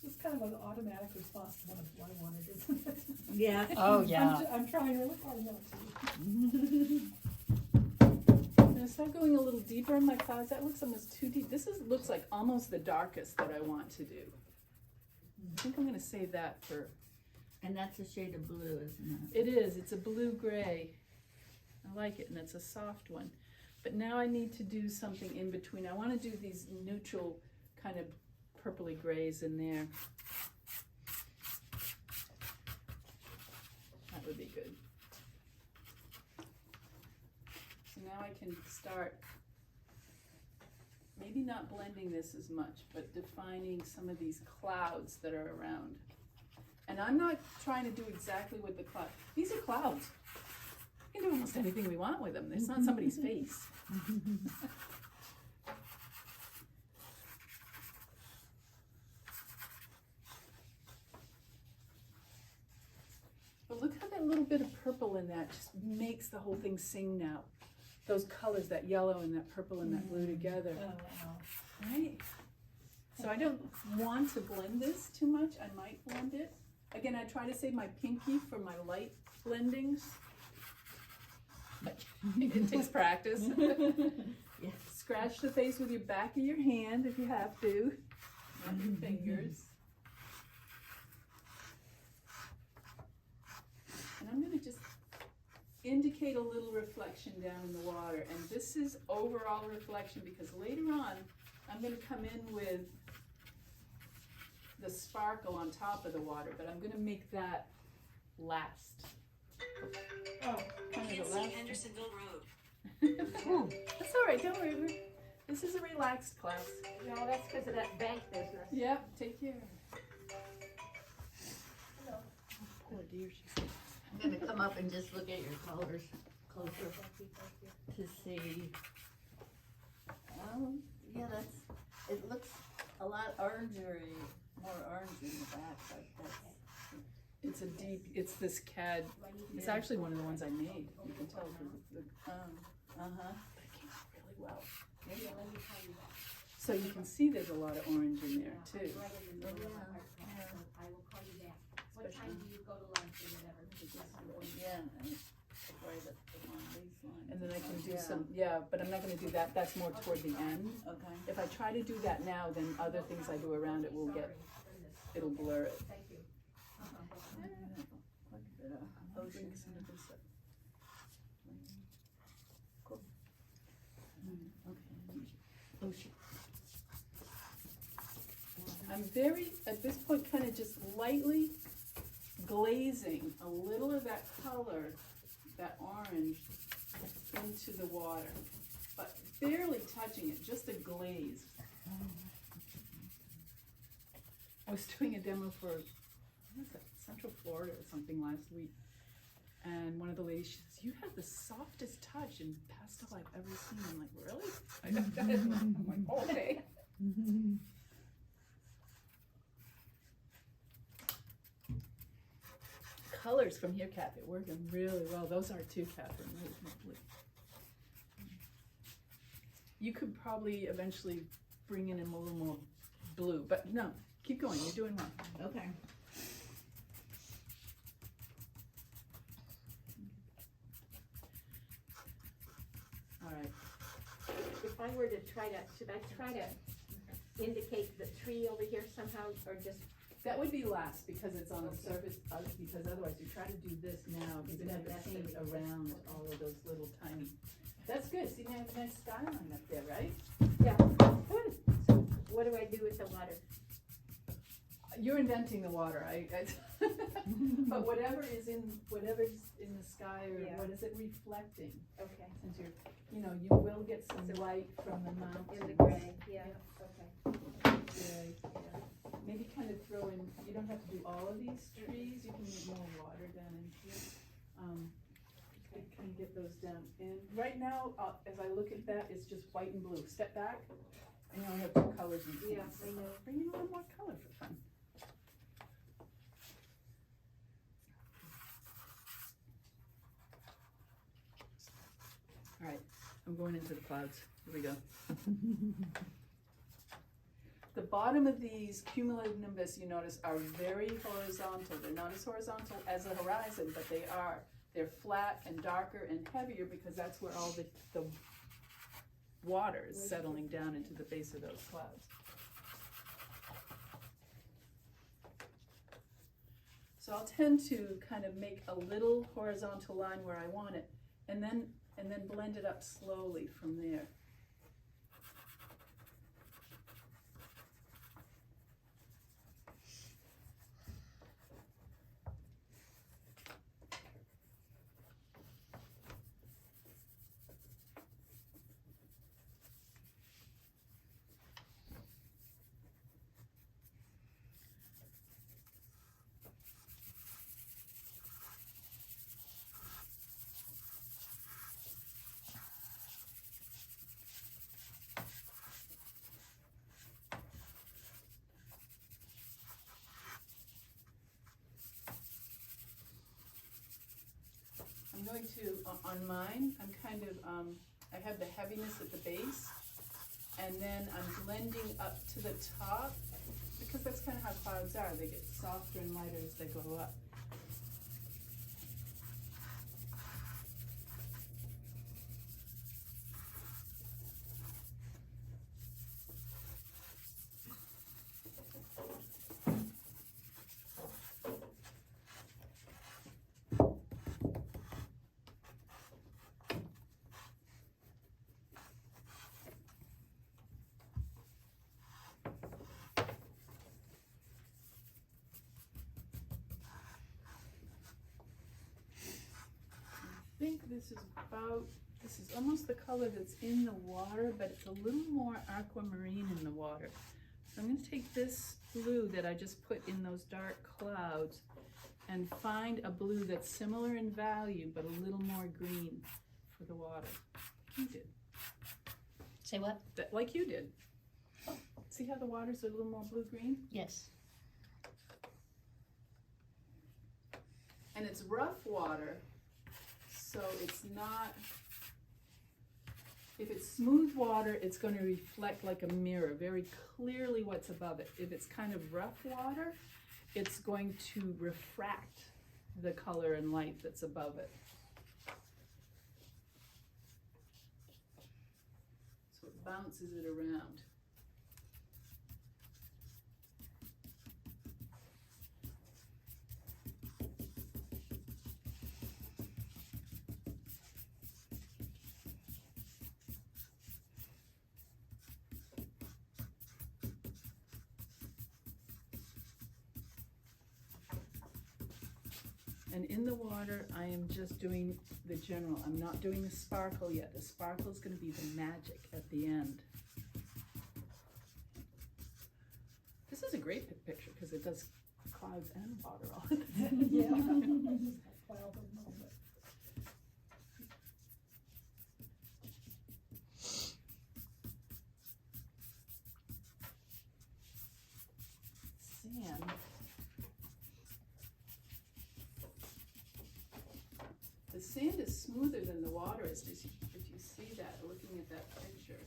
It's kind of an automatic response to what I wanted, isn't it?
Yeah.
Oh, yeah.
I'm trying really hard not to.
I'm gonna start going a little deeper in my clouds. That looks almost too deep. Looks like almost the darkest that I want to do. I think I'm gonna save that for,
And that's a shade of blue, isn't
it is, it's a blue-gray. I like it, and it's a soft one. But now I need to do something in between. I wanna do these neutral kind of purpley grays in there. That would be good. So now I can start, maybe not blending this as much, but defining some of these clouds that are around. And I'm not trying to do exactly what the cloud, these are clouds. We can do almost anything we want with them. It's not somebody's face. But look how that little bit of purple in that just makes the whole thing sing now. Those colors, that yellow and that purple and that blue together,
Oh, wow.
right? So I don't want to blend this too much. I might blend it. Again, I try to save my pinky for my light blendings. But it takes practice.
Yeah.
Scratch the face with your back of your hand if you have to, not your fingers. And I'm gonna just indicate a little reflection down in the water. And this is overall reflection because later on, I'm gonna come in with the sparkle on top of the water, but I'm gonna make that last.
Oh,
Kind of
Can't
the
see
last.
Hendersonville Road.
That's all right, don't worry. This is a relaxed class.
No, that's because of that bank business.
Yeah, take care.
Poor dear, she's. I'm gonna come up and just look at your colors closer to see. Yeah, it looks a lot orangery, more orange in the back, but that's.
It's a deep, it's this CAD, it's actually one of the ones I made. You can tell because of the,
Uh-huh.
but it came out really well. So you can see there's a lot of orange in there too.
Right in the middle of our class, so I will call you back. What time do you go to lunch or whatever?
Yeah, and it's right up along these lines.
And then I can do
Yeah.
some, yeah, but I'm not gonna do that, that's more toward the end.
Okay.
If I try to do that now, then other things I do around it will get, it'll blur it.
Thank you.
Bring some of this up.
Cool. Okay. Ocean.
I'm very, at this point, kind of just lightly glazing a little of that color, that orange, into the water, but barely touching it, just a glaze. I was doing a demo for, what was that, Central Florida or something last week, and one of the ladies, she says, "You have the softest touch in pastel I've ever seen." I'm like, "Really?" I'm like, "Okay." Colors from here, Kathy, are working really well. Those are too, Catherine. Really lovely. You could probably eventually bring in a little more blue, but no, keep going. You're doing well.
Okay.
All right.
If I were to try to, should I try to indicate the tree over here somehow, or just,
That would be last because it's on the surface, because otherwise you try to do this now, you're gonna have to paint around all of those little tiny. That's good. See, now you have a nice skyline up there, right?
yeah, good. So what do I do with the water?
You're inventing the water. But whatever's in the sky, or
Yeah.
what is it reflecting?
Okay,
Since you're, you will get some light from the mountains.
in the gray, yeah, okay.
Yeah. Maybe kind of throw in, you don't have to do all of these trees, you can get more water down in here. Kind of get those down. And right now, as I look at that, it's just white and blue. Step back, and you only have two colors in the
Yeah, I know.
Bring in a little more color for fun. All right, I'm going into the clouds. Here we go. The bottom of these cumulative nimbus, you notice, are very horizontal. They're not as horizontal as the horizon, but they are. They're flat and darker and heavier because that's where all the water is settling down into the base of those clouds. So I'll tend to kind of make a little horizontal line where I want it, and then blend it up slowly from there. I'm going to, on mine, I'm kind of, I have the heaviness at the base, and then I'm blending up to the top, because that's kind of how clouds are. They get softer and lighter as they go up. I think this is almost the color that's in the water, but it's a little more aquamarine in the water. So I'm going to take this blue that I just put in those dark clouds and find a blue that's similar in value, but a little more green for the water. Like you did.
Say what?
Like you did. See how the water's a little more blue-green?
Yes.
And it's rough water, so it's not, if it's smooth water, it's going to reflect like a mirror, very clearly what's above it. If it's kind of rough water, it's going to refract the color and light that's above it. So it bounces it around. And in the water, I am just doing the general. I'm not doing the sparkle yet. The sparkle is going to be the magic at the end. This is a great picture because it does clouds and water all at the same time.
Yeah. Cloud and all that.
Sand. The sand is smoother than the water is, if you see that, looking at that picture.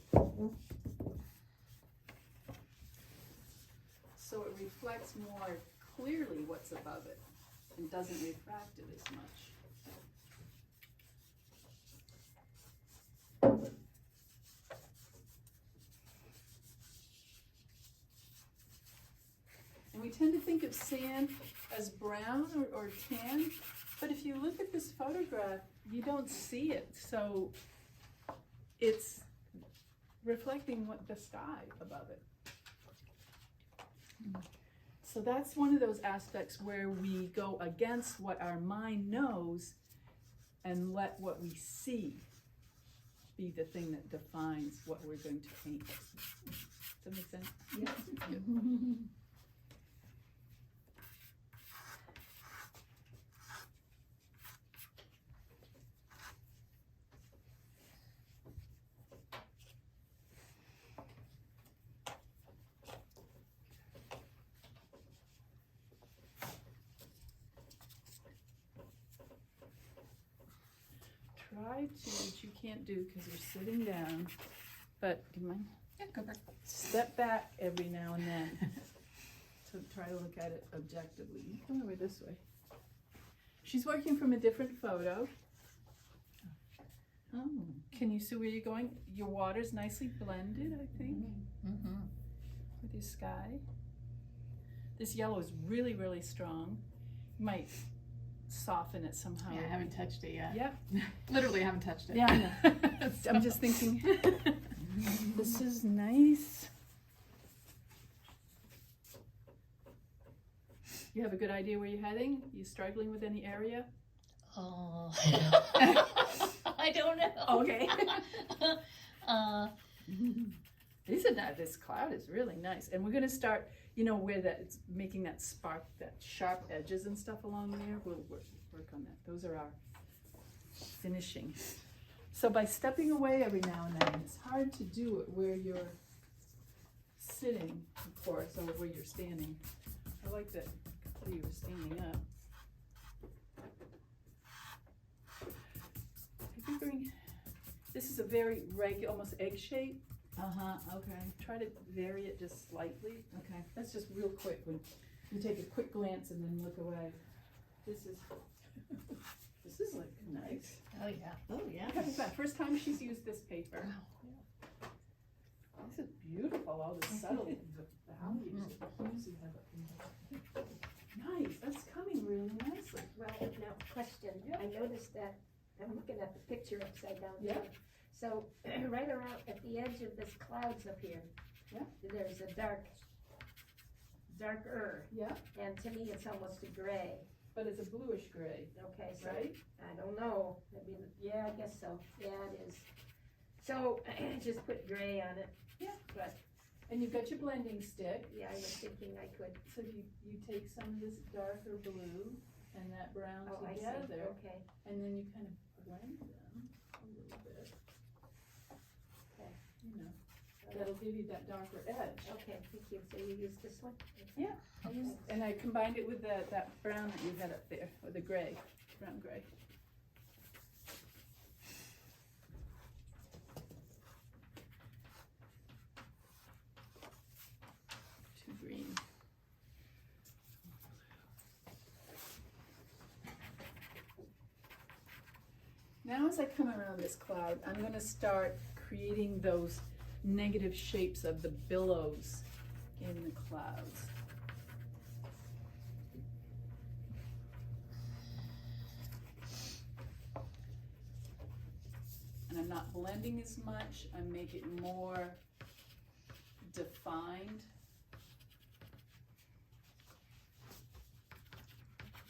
So it reflects more clearly what's above it and doesn't refract it as much. And we tend to think of sand as brown or tan, but if you look at this photograph, you don't see it. So it's reflecting what the sky above it. So that's one of those aspects where we go against what our mind knows and let what we see be the thing that defines what we're going to paint. Does that make sense?
Yeah.
Try to, which you can't do because you're sitting down, but do you mind?
Yeah, go for it.
Step back every now and then. So try to look at it objectively. You come over this way. She's working from a different photo.
Oh.
Can you see where you're going? Your water's nicely blended, I think,
Mm-hmm.
with your sky. This yellow is really, really strong. might soften it somehow.
Yeah, I haven't touched it yet.
Yep.
Literally haven't touched it.
Yeah, I know. I'm just thinking, this is nice. You have a good idea where you're heading? You struggling with any area?
Oh, I don't know.
Okay.
Uh,
This cloud is really nice, and we're gonna start, where that it's making that spark, that sharp edges and stuff along there. We'll work on that. Those are our finishing. So by stepping away every now and then, it's hard to do it where you're sitting, of course, or where you're standing. I like that you were standing up. This is a very regular, almost egg shape.
Okay,
Try to vary it just slightly.
okay.
That's just real quick, when you take a quick glance and then look away. This is like nice.
oh, yeah.
Oh, yeah.
First time she's used this paper. This is beautiful, all the subtle, the values, the hues you have up in there. Nice, that's coming really nicely.
Well, now, question,
Yeah.
I noticed that, I'm looking at the picture upside down.
Yeah.
So, right around, at the edge of this clouds up here.
Yeah.
There's a darker,
Yeah,
and to me, it's almost a gray.
but it's a bluish gray,
Okay, so,
right?
I don't know, I mean, yeah, I guess so, yeah, it is. So, just put gray on it.
Yeah.
But,
And you've got your blending stick.
yeah, I was thinking I could,
So you take some of this darker blue and that brown
oh, I see,
together,
okay.
and then you kind of blend them a little bit.
Okay.
That'll give you that darker edge.
Okay, thank you, so you use this one?
Yeah. And I combined it with that brown that you had up there, or the gray, brown gray. Too green. Now as I come around this cloud, I'm gonna start creating those negative shapes of the billows in the clouds. And I'm not blending as much, I make it more defined.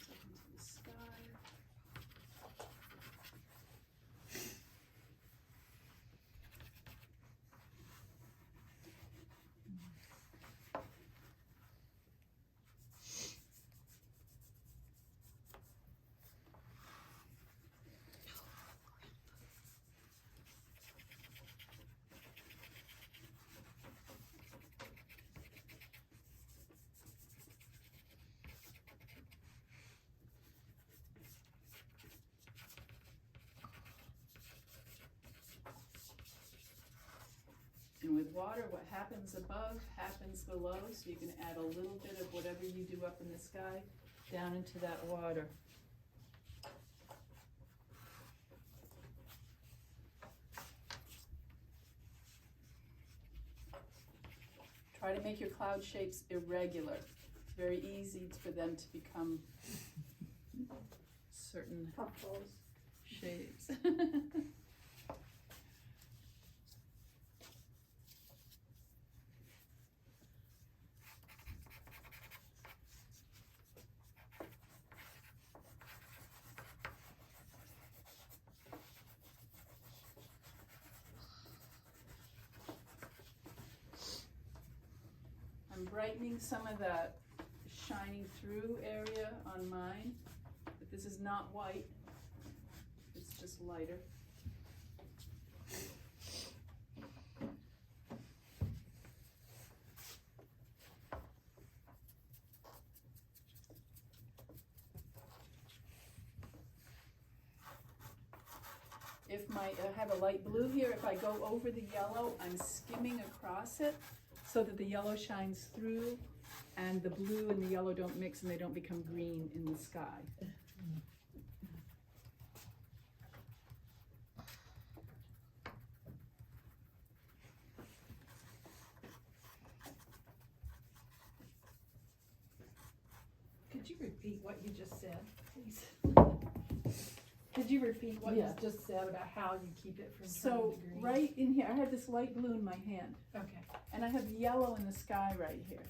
Up into the sky. And with water, what happens above happens below, so you can add a little bit of whatever you do up in the sky down into that water. Try to make your cloud shapes irregular. It's very easy for them to become certain
Puffballs.
shapes. I'm brightening some of that shining through area on mine, but this is not white, it's just lighter. If I have a light blue here, if I go over the yellow, I'm skimming across it so that the yellow shines through and the blue and the yellow don't mix and they don't become green in the sky. Could
Could you repeat what you just said, please? Could you repeat what
Yeah.
you just said about how you keep it from
So
turning to green?
right in here, I have this light blue in my hand,
Okay.
and I have yellow in the sky right here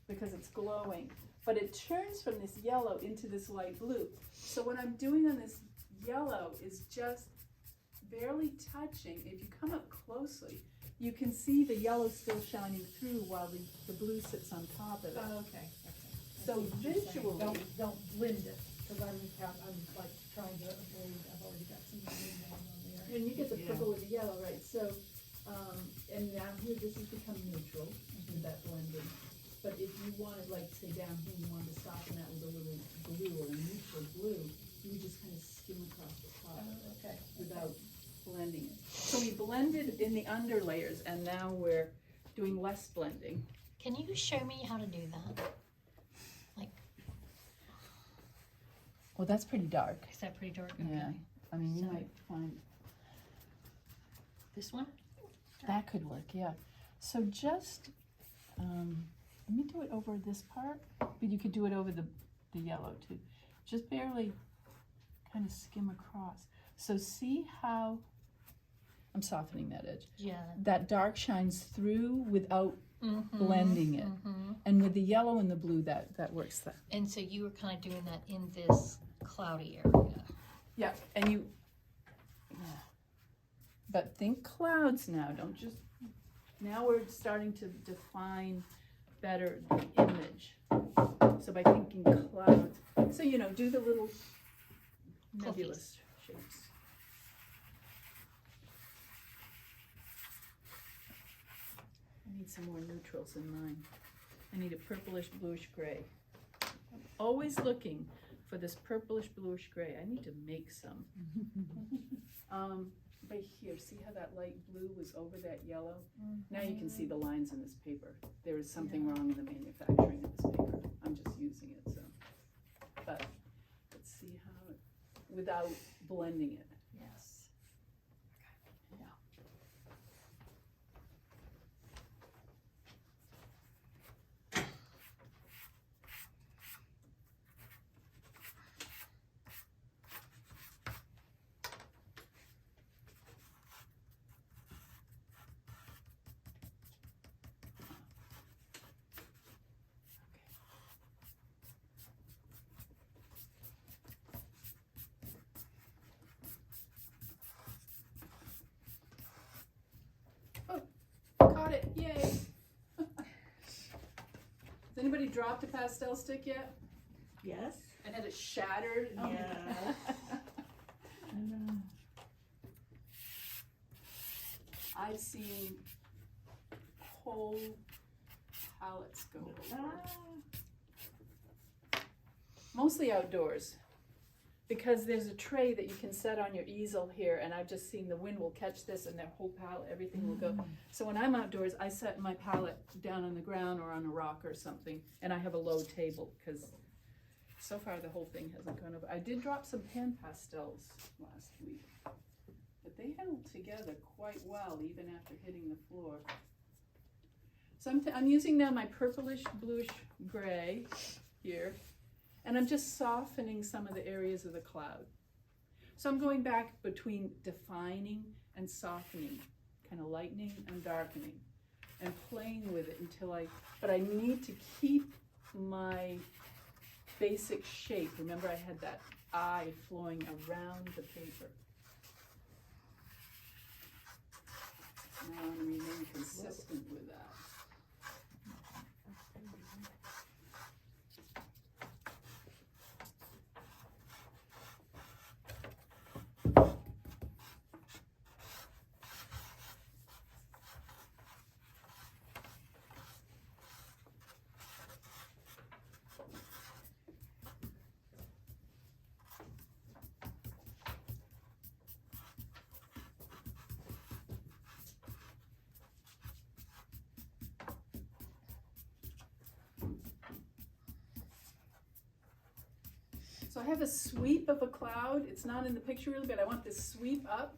because it's glowing. But it turns from this yellow into this light blue. So what I'm doing on this yellow is just barely touching. If you come up closely, you can see the yellow still shining through while the blue sits on top of it.
Oh, okay, okay. I
So
see what you're saying.
visually-
Don't blend it, cause I'm like trying to avoid, I've already got some green going on there.
And you get the purple with the yellow, right? So, and now here, this has become neutral with that blending. But if you wanted, like, say down here, you wanted to soften that with a little blue or a neutral blue, you would just kind of skim across the top of it
Okay.
without blending it. So we blended in the under layers, and now we're doing less blending.
Can you show me how to do that?
Well, that's pretty dark.
Is that pretty dark?
Yeah.
Okay.
I mean, you
So-
might find
This one?
that could work, yeah. So just, let me do it over this part, but you could do it over the yellow too. Just barely kind of skim across. So see how, I'm softening that edge.
Yeah.
That dark shines through without
Mm-hmm.
blending it.
Mm-hmm.
And with the yellow and the blue, that works there.
And so you were kind of doing that in this cloudy area.
Yeah, and you, yeah. But think clouds now, don't just, now we're starting to define better the image. So by thinking clouds, so you know, do the little nebulous shapes. I need some more neutrals in mine. I need a purplish bluish gray. I'm always looking for this purplish bluish gray. I need to make some. Right here, see how that light blue was over that yellow? Now you can see the lines in this paper. There is something wrong in the manufacturing of this paper. I'm just using it, so. But let's see how, without blending it.
Yes.
Yeah. Caught it, yay! Has anybody dropped a pastel stick yet?
Yes.
And had it shattered?
Yeah.
I've seen whole pallets go over. Mostly outdoors. Because there's a tray that you can set on your easel here, and I've just seen the wind will catch this and that whole pallet, everything will go. So when I'm outdoors, I set my pallet down on the ground or on a rock or something, and I have a low table, because so far the whole thing hasn't gone over. I did drop some pan pastels last week, but they held together quite well even after hitting the floor. So I'm using now my purplish bluish gray here. And I'm just softening some of the areas of the cloud. So I'm going back between defining and softening, kind of lightening and darkening, and playing with it until but I need to keep my basic shape. Remember, I had that eye flowing around the paper. Now I want to remain consistent with that. So I have a sweep of a cloud. It's not in the picture really, but I want this sweep up.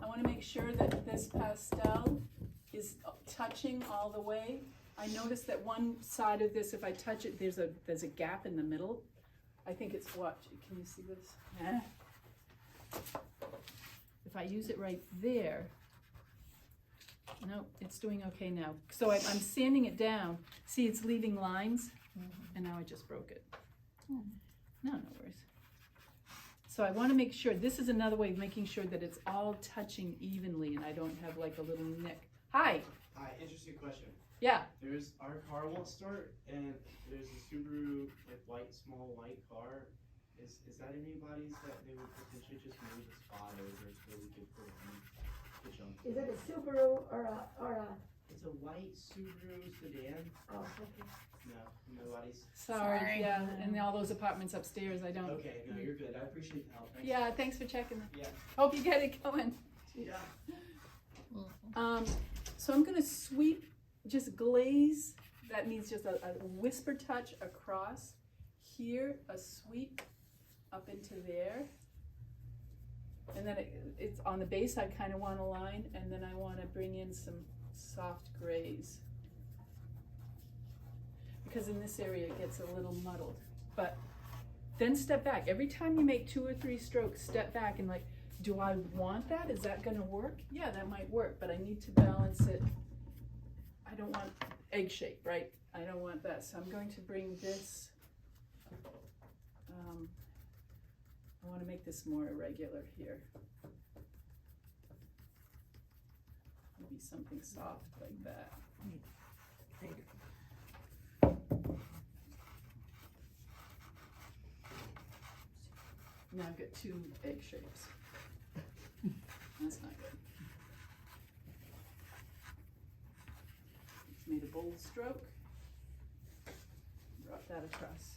I want to make sure that this pastel is touching all the way. I noticed that one side of this, if I touch it, there's a gap in the middle. I think it's, watch, can you see this? Eh. If I use it right there, no, it's doing okay now. So I'm sanding it down. See, it's leaving lines, and now I just broke it. No, no worries. So I want to make sure, this is another way of making sure that it's all touching evenly and I don't have like a little nick. Hi,
Hi, interesting question.
yeah,
Our car won't start, and there's a Subaru, like small white car. Is that anybody's that they would potentially just move a spot over so we could put the jump?
Is it a Subaru or a,
It's a white Subaru sedan.
oh, okay.
No, nobody's.
sorry,
Sorry.
yeah, and all those apartments upstairs, I don't.
Okay, no, you're good. I appreciate the help. Thanks.
Yeah, thanks for checking.
Yeah.
Hope you get it going.
Yeah.
So I'm gonna sweep, just glaze, that means just a whisper touch across here, a sweep up into there. And then it's on the base, I kinda want a line, and then I wanna bring in some soft grays. Because in this area it gets a little muddled, but then step back. Every time you make 2 or 3 strokes, step back and like, do I want that? Is that gonna work? Yeah, that might work, but I need to balance it. I don't want egg shape, right? I don't want that, so I'm going to bring this, I wanna make this more irregular here. Maybe something soft like that. Now I've got 2 egg shapes. That's not good. Just made a bold stroke. Brought that across.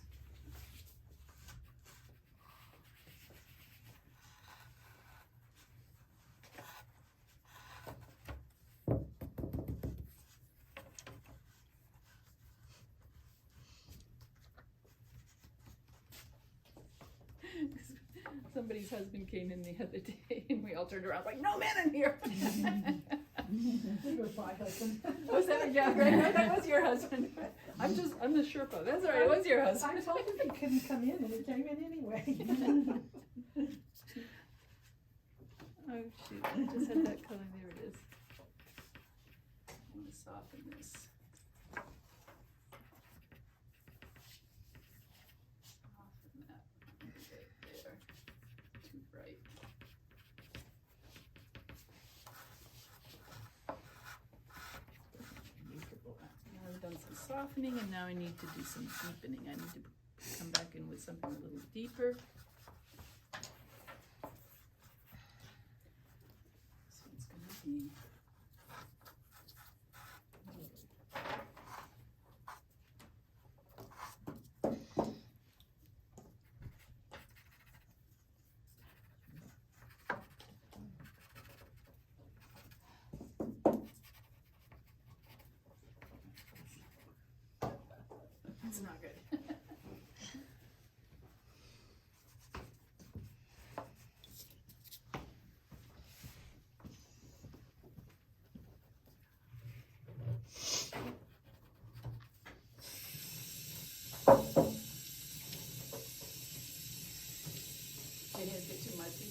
Somebody's husband came in the other day and we all turned around like, no man in here.
It was my husband.
Was that, yeah, right, no, that was your husband. I'm the Sherpa, that's all right, it was your
I
husband.
told him he couldn't come in and he came in anyway.
Oh shoot, I just had that color, there it is. I want to soften this. Soften that a bit there, too bright. Now I've done some softening and now I need to do some deepening. I need to come back in with something a little deeper. So it's gonna be it's not good. Your hands get too messy.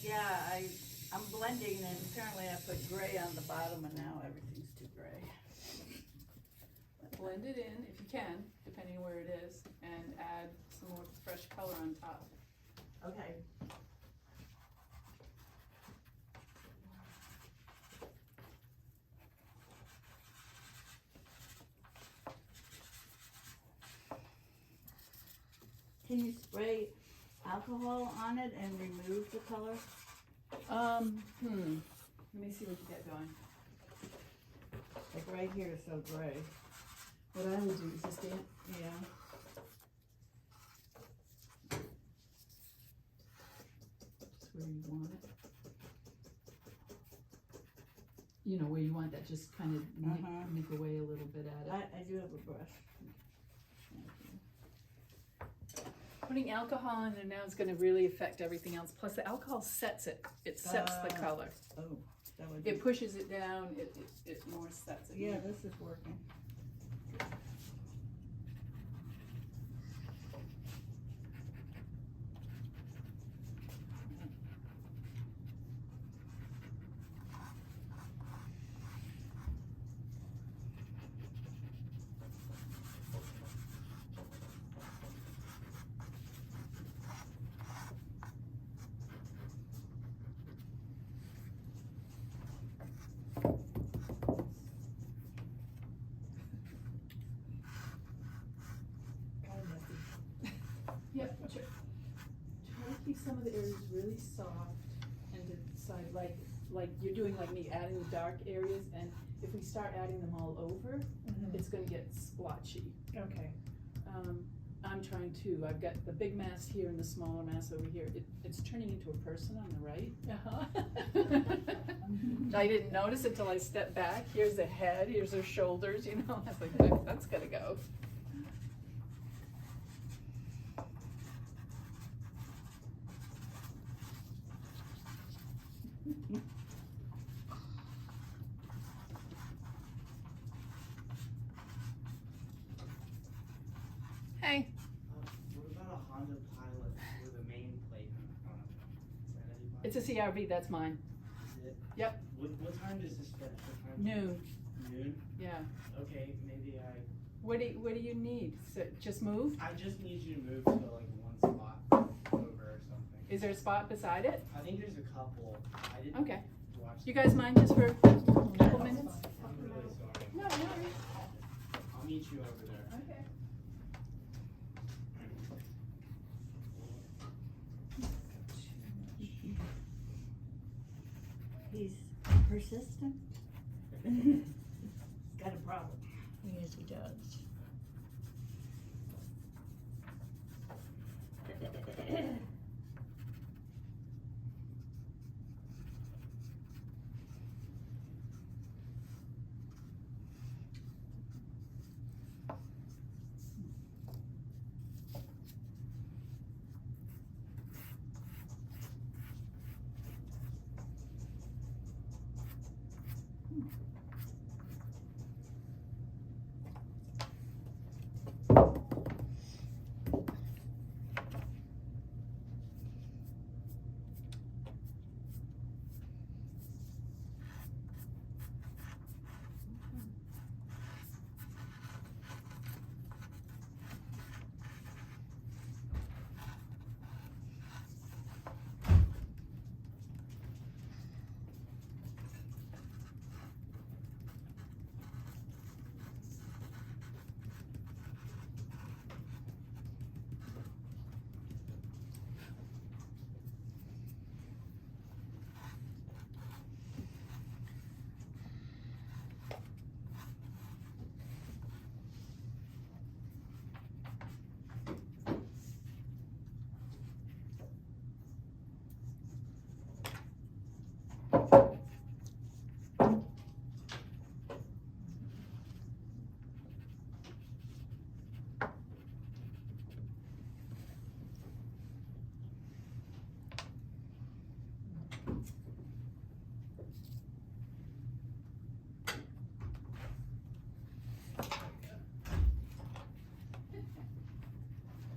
Yeah, I'm blending and apparently I put gray on the bottom and now everything's too gray.
Blend it in if you can, depending on where it is, and add some more fresh color on top.
Okay. Can you spray alcohol on it and remove the color?
Let me see what you get going.
Like right here is so gray.
What I would do is just damp.
Yeah.
Just where you want it. You know, where you want that, just kind of nick away a little bit at it.
I do have a brush.
Putting alcohol in there now is gonna really affect everything else. Plus the alcohol sets it. It sets the color.
Oh, that would be.
It pushes it down, it more sets it.
Yeah, this is working.
Yep, try to keep some of the areas really soft and to decide, like you're doing like me, adding the dark areas, and if we start adding them all over, it's gonna get splotchy.
Okay.
I'm trying to, I've got the big mass here and the smaller mass over here. It's turning into a person on the right. I didn't notice it till I stepped back. Here's the head, here's her shoulders, you know, I was like, that's gotta go.
Hey,
What about a Honda Pilot with a main plate on it? Is that anybody?
It's a CRV, that's mine.
Is it?
Yep.
What time does this finish? What time?
Noon,
Noon?
yeah.
Okay, maybe
What do you need? Just move?
I just need you to move to like one spot over or something.
Is there a spot beside it?
I think there's a couple. I didn't
Okay.
watch.
You guys mind just for a couple minutes?
I'm really sorry.
No, no worries.
I'll meet you over there.
Okay.
He's persistent.
He's got a problem.
Yes, he does.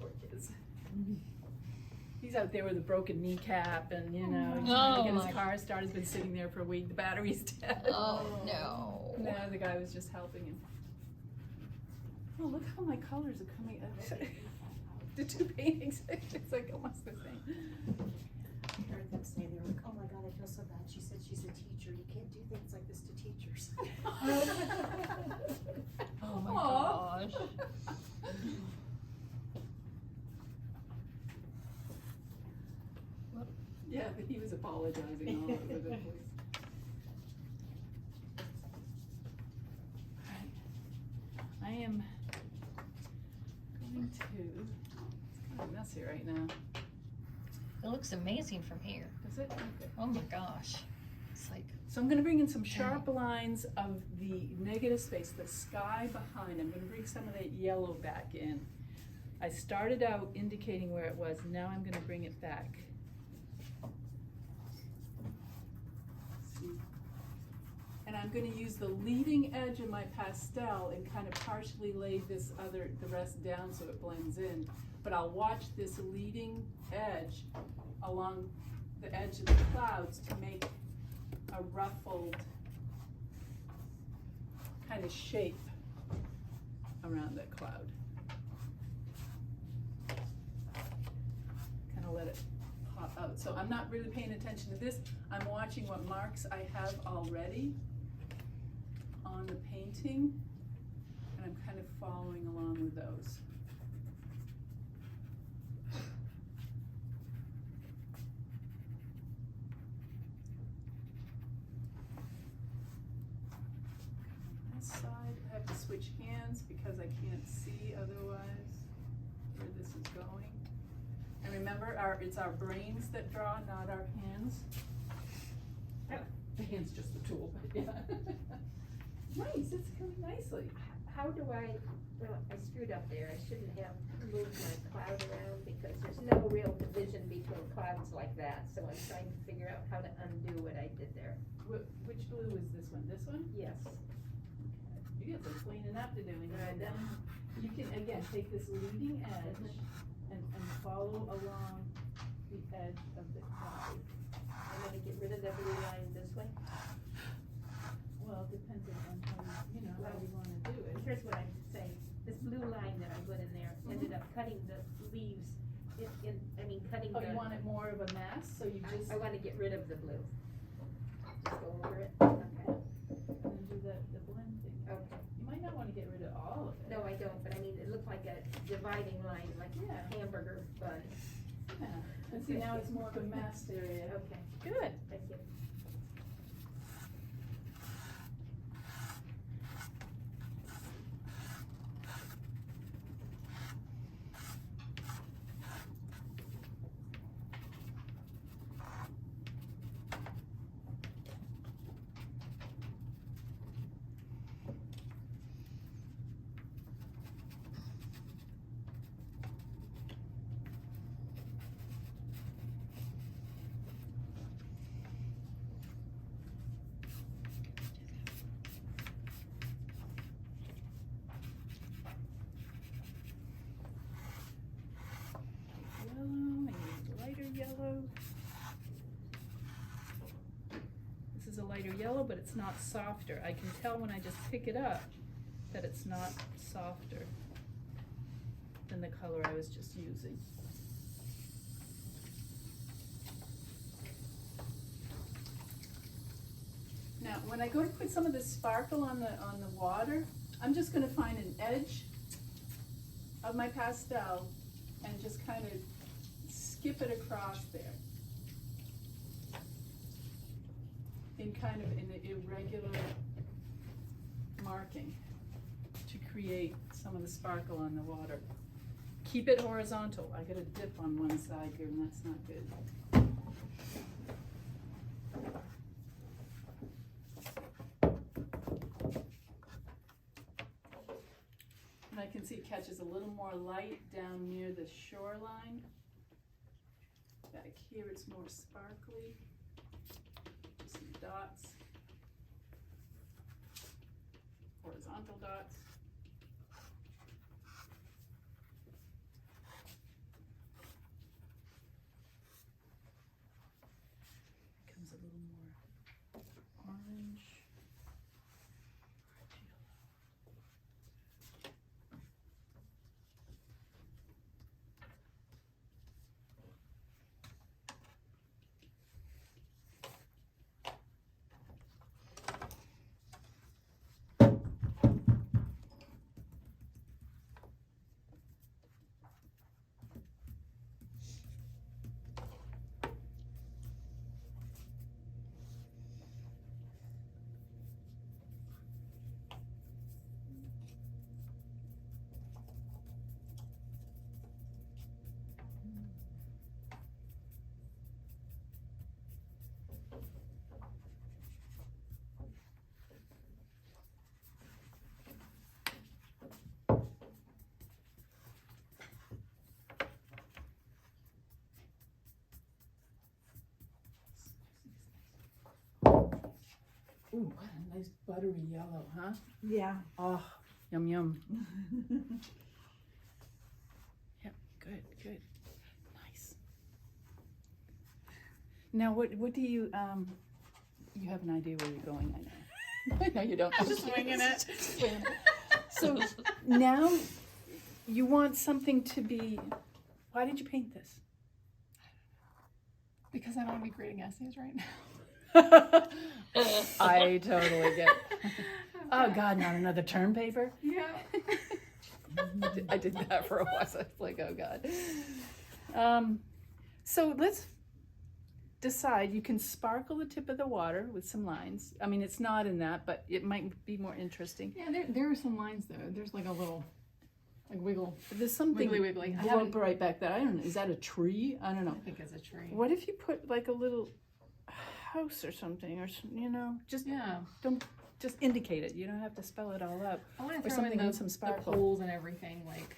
Poor kids. He's out there with a broken kneecap and, you know, he's
Oh,
trying to get
my.
his car started. He's been sitting there for a week. The battery's dead.
Oh, no.
No, the guy was just helping him. Oh, look how my colors are coming up. The two paintings, it's like almost the same.
I heard them say, they were like, oh my God, I feel so bad. She said she's a teacher. You can't do things like this to teachers.
Oh, my
Aw.
gosh.
Yeah, but he was apologizing all over the place. Alright. I am going to, it's kind of messy right now.
It looks amazing from here.
Is it? Okay.
Oh, my gosh. It's like,
So I'm gonna bring in some sharp lines of the negative space, the sky behind. I'm gonna bring some of that yellow back in. I started out indicating where it was, now I'm gonna bring it back. See? And I'm gonna use the leading edge of my pastel and kind of partially lay the rest down so it blends in. But I'll watch this leading edge along the edge of the clouds to make a ruffled kind of shape around that cloud. Kind of let it pop out. So I'm not really paying attention to this. I'm watching what marks I have already on the painting, and I'm kind of following along with those. Remember, it's our brains that draw, not our hands. The hand's just the tool, but yeah. Nice, it's coming nicely.
How do I, well, I screwed up there, I shouldn't have moved my cloud around because there's no real division between clouds like that, so I'm trying to figure out how to undo what I did there.
Which blue is this one? This one?
Yes.
You got some cleaning up to do, and then you can, again, take this leading edge and follow along the edge of the cloud.
I'm gonna get rid of the blue line this way.
Well, it depends on how you wanna do it.
Here's what I'm saying, this blue line that I put in there ended up cutting the leaves cutting
Oh,
the.
you want it more of a mass, so you just,
I wanna get rid of the blue. Just go over it, okay,
and then do the blend thing.
okay.
You might not wanna get rid of all of it.
No, I don't, but I mean, it looked like a dividing line, like
Yeah.
a hamburger bun.
Yeah, and see, now it's more of a masked area.
Okay,
Good.
thank you.
Yellow, and lighter yellow. This is a lighter yellow, but it's not softer. I can tell when I just pick it up that it's not softer than the color I was just using. Now, when I go to put some of this sparkle on the water, I'm just gonna find an edge of my pastel and just kind of skip it across there. In kind of an irregular marking to create some of the sparkle on the water. Keep it horizontal. I got a dip on one side here and that's not good. And I can see it catches a little more light down near the shoreline. Back here it's more sparkly. Just some dots. Horizontal dots. Becomes a little more orange. Ooh, what a nice buttery yellow, huh?
Yeah.
Oh, yum yum. Yep, good, good. Nice. Now, what do you have an idea where you're going, I know. No, you don't.
I'm just winging it.
Winging it. So now you want something to be, why did you paint this?
Because I don't want to be grading essays right now.
I totally get it. Oh God, not another term paper?
Yeah.
I did that for a while, so I was like, oh God. So let's decide, you can sparkle the tip of the water with some lines. I mean, it's not in that, but it might be more interesting.
Yeah, there are some lines though. There's like a little, like wiggle.
There's something
Wiggly wiggly. I
broke
haven't-
right back there. I don't know, is that a tree? I don't
I
know.
think it's a tree.
What if you put like a little house or something, or, just,
Yeah.
just indicate it. You don't have to spell it all out.
I want
Or
to throw
something
in
with
the,
some
the
sparkle.
poles and everything, like,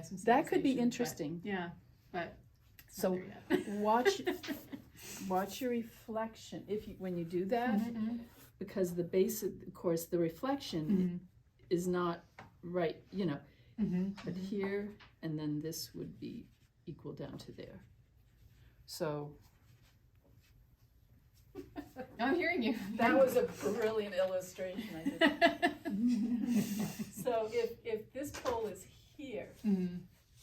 some
That could be
sensation, but-
interesting.
Yeah, but it's
So,
not there yet.
Watch your reflection when you do that,
Mhm.
because the base, of course, the reflection is not right, but here, and then this would be equal down to there. So
I'm hearing you.
that was a brilliant illustration I did. So if this pole is here,
Mhm.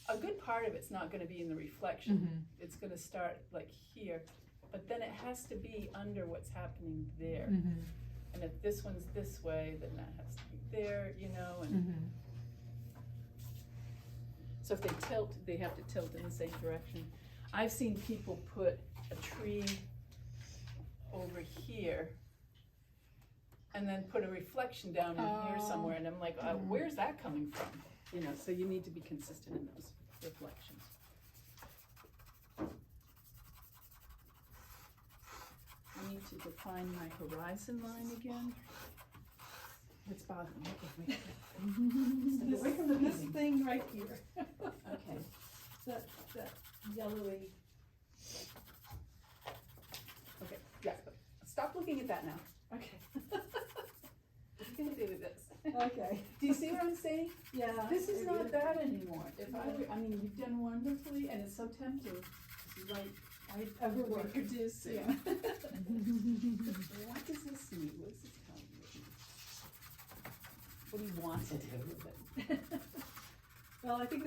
a good part of it's not gonna be in the reflection.
Mhm.
It's gonna start like here, but then it has to be under what's happening there.
Mhm.
And if this one's this way, then that has to be there, and
Mhm.
so if they tilt, they have to tilt in the same direction. I've seen people put a tree over here and then put a reflection down in here
Oh.
somewhere, and I'm like, where's that coming from? So you need to be consistent in those reflections. I need to define my horizon line again. It's bothering me. Okay, wait.
This,
Away from the
this
painting.
thing right here,
Okay.
that yellowy,
Okay, yeah, stop looking at that now.
okay,
What are you gonna do with this?
okay,
Do you see what I'm saying?
yeah.
This is
I
not
get it.
bad anymore. If you've done wonderfully, and it's so tempting to write
Overwork.
reproducing.
Yeah.
What does this mean? What does this tell me? What do you want to do with it?
Well, I think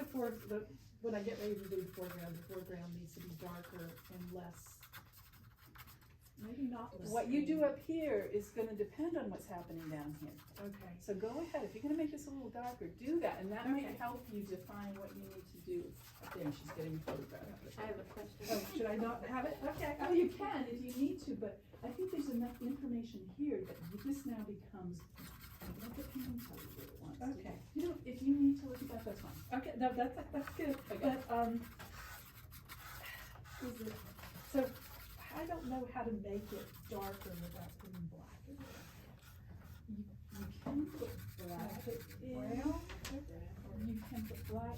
when I get ready to do the foreground needs to be darker and less, maybe not less.
What you do
green.
up here is gonna depend on what's happening down here.
Okay,
So go ahead, if you're gonna make this a little darker, do that, and that may
Okay.
help you define what you need to do. Up there, and she's getting a photograph of it.
I have a question.
oh, should I not have it? Okay.
Oh, you can if you need to, but I think there's enough information here that this now becomes, let the painting tell you what it wants.
Okay.
If you need to look at that, that's fine.
Okay, no, that's good,
Okay.
but, is it, so, I don't know how to make it darker without putting black in it.
You can put black in,
Brown?
or you can put black,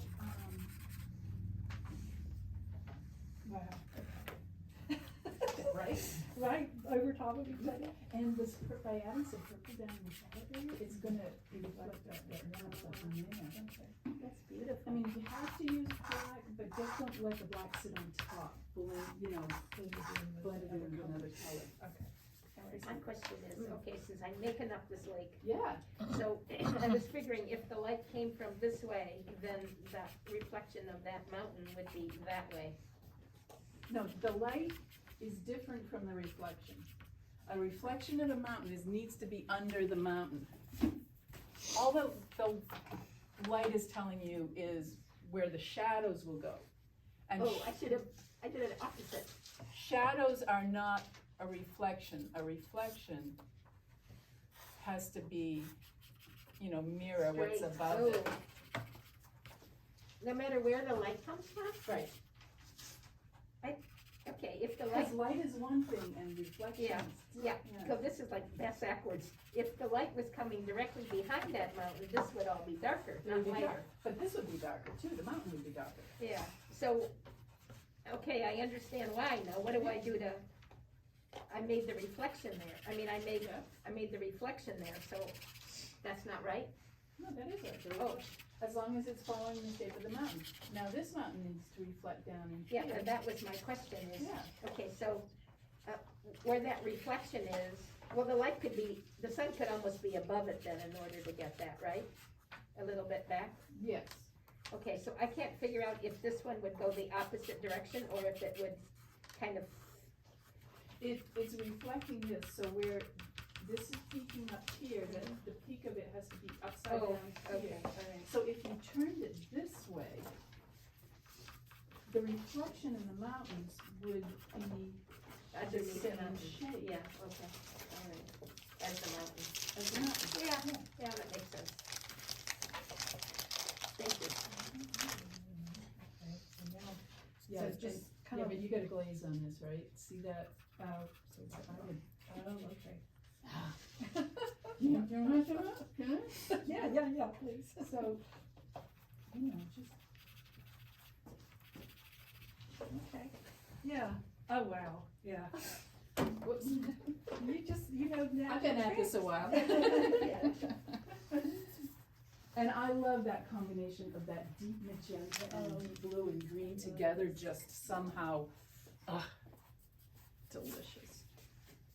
Wow.
right?
Right, over top of each other?
And this, by adding some purple down in the shadow area, it's gonna reflect that warmth up in there.
That's beautiful.
I mean, you have to use black, but just don't let the black sit on top, blend it in with another color.
Okay.
My question is, okay, since I'm making up this lake,
Yeah,
so I was figuring if the light came from this way, then the reflection of that mountain would be that way.
no, the light is different from the reflection. A reflection of the mountain needs to be under the mountain. All the light is telling you is where the shadows will go. And
Oh, I did it opposite.
shadows are not a reflection. A reflection has to be, mirror what's
Straight.
above
Oh.
it.
No matter where the light comes from?
Right.
Okay, if the
Because
light,
light is one thing and reflection
Yeah.
is.
yeah, so this is like backwards. If the light was coming directly behind that mountain, this would all be darker,
It
not
would be
lighter.
dark. But this would be darker too, the mountain would be darker.
Yeah, so, okay, I understand why now. What do I do to, I made the reflection there. I made the reflection there, so that's not right?
No, that is right.
Oh.
As long as it's following the shape of the mountain. Now, this mountain needs to reflect down in
Yeah,
here.
and that was my question is,
Yeah.
okay, so, where that reflection is, well, the light could be, the sun could almost be above it then in order to get that, right? A little bit back?
Yes.
Okay, so I can't figure out if this one would go the opposite direction or if it would kind of,
It's reflecting this, so where this is peaking up here, then the peak of it has to be upside
oh,
down here.
okay, alright.
So if you turned it this way, the reflection in the mountains would be the
Underneath the
same
mountain.
shape
Yeah, okay, alright, as the mountain.
as the mountain.
Yeah, that makes sense. Thank you.
Yeah,
So it's
just,
just
yeah,
kind of,
but you got a glaze on this, right? See that? So it's, I would.
okay.
You want to?
Yeah, please.
So, you know, just,
Okay, yeah, oh, wow, yeah.
whoops.
You know, now.
I've been at this a while. And I love that combination of that deep magenta and deep blue and green together, just somehow, delicious.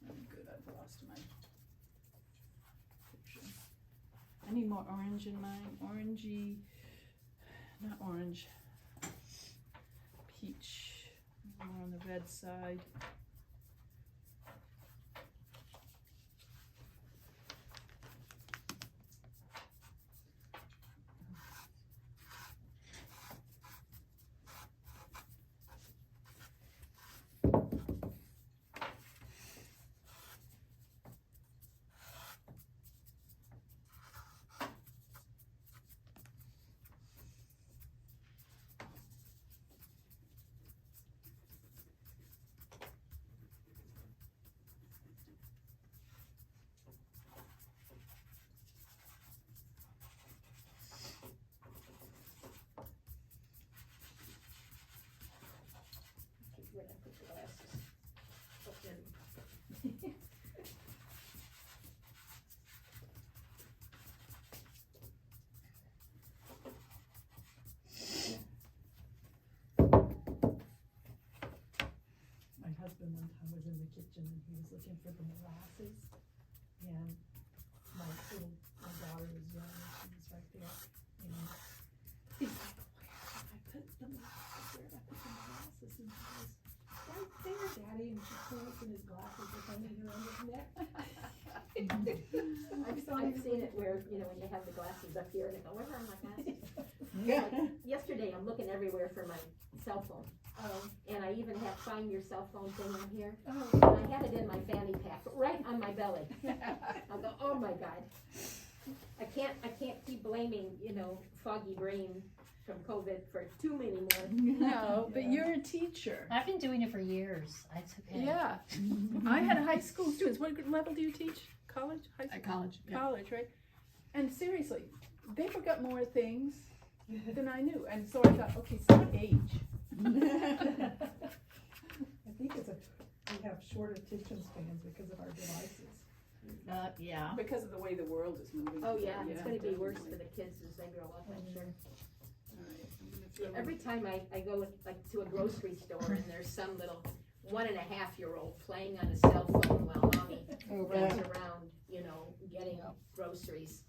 Oh, good, I've lost my picture. I need more orange in mine, orangey, not orange, peach, more on the red side.
Where'd I put the glasses? Oh, there.
My husband one time was in the kitchen and he was looking for the molasses, and my daughter was young and she was right there, and he's like, where did I put the molasses, and she goes, right there, Daddy, and she points and his glasses are hanging around his neck.
I've seen it where, you know, when you have the glasses up here and I go, where are my glasses? Like, yesterday, I'm looking everywhere for my cell phone. And I even have find your cell phone thing on here. And I had it in my fanny pack, right on my belly. I'll go, oh my God. I can't keep blaming, you know, foggy brain from COVID for too many more.
No, but you're a teacher.
I've been doing it for years. It's okay.
Yeah. I had high school students. What level do you teach? College? High school?
At college, yeah.
College, right? And seriously, they forgot more things than I knew. And so I thought, okay, it's not age.
I think we have short attention spans because of our devices.
Yeah.
Because of the way the world is moving.
Oh yeah, it's gonna be worse
definitely.
for the kids as they grow up, I'm sure.
All right, I'm gonna throw
Every time I go like to a grocery store and there's some little 1.5-year-old playing on a cell phone while mommy runs around, you know, getting groceries.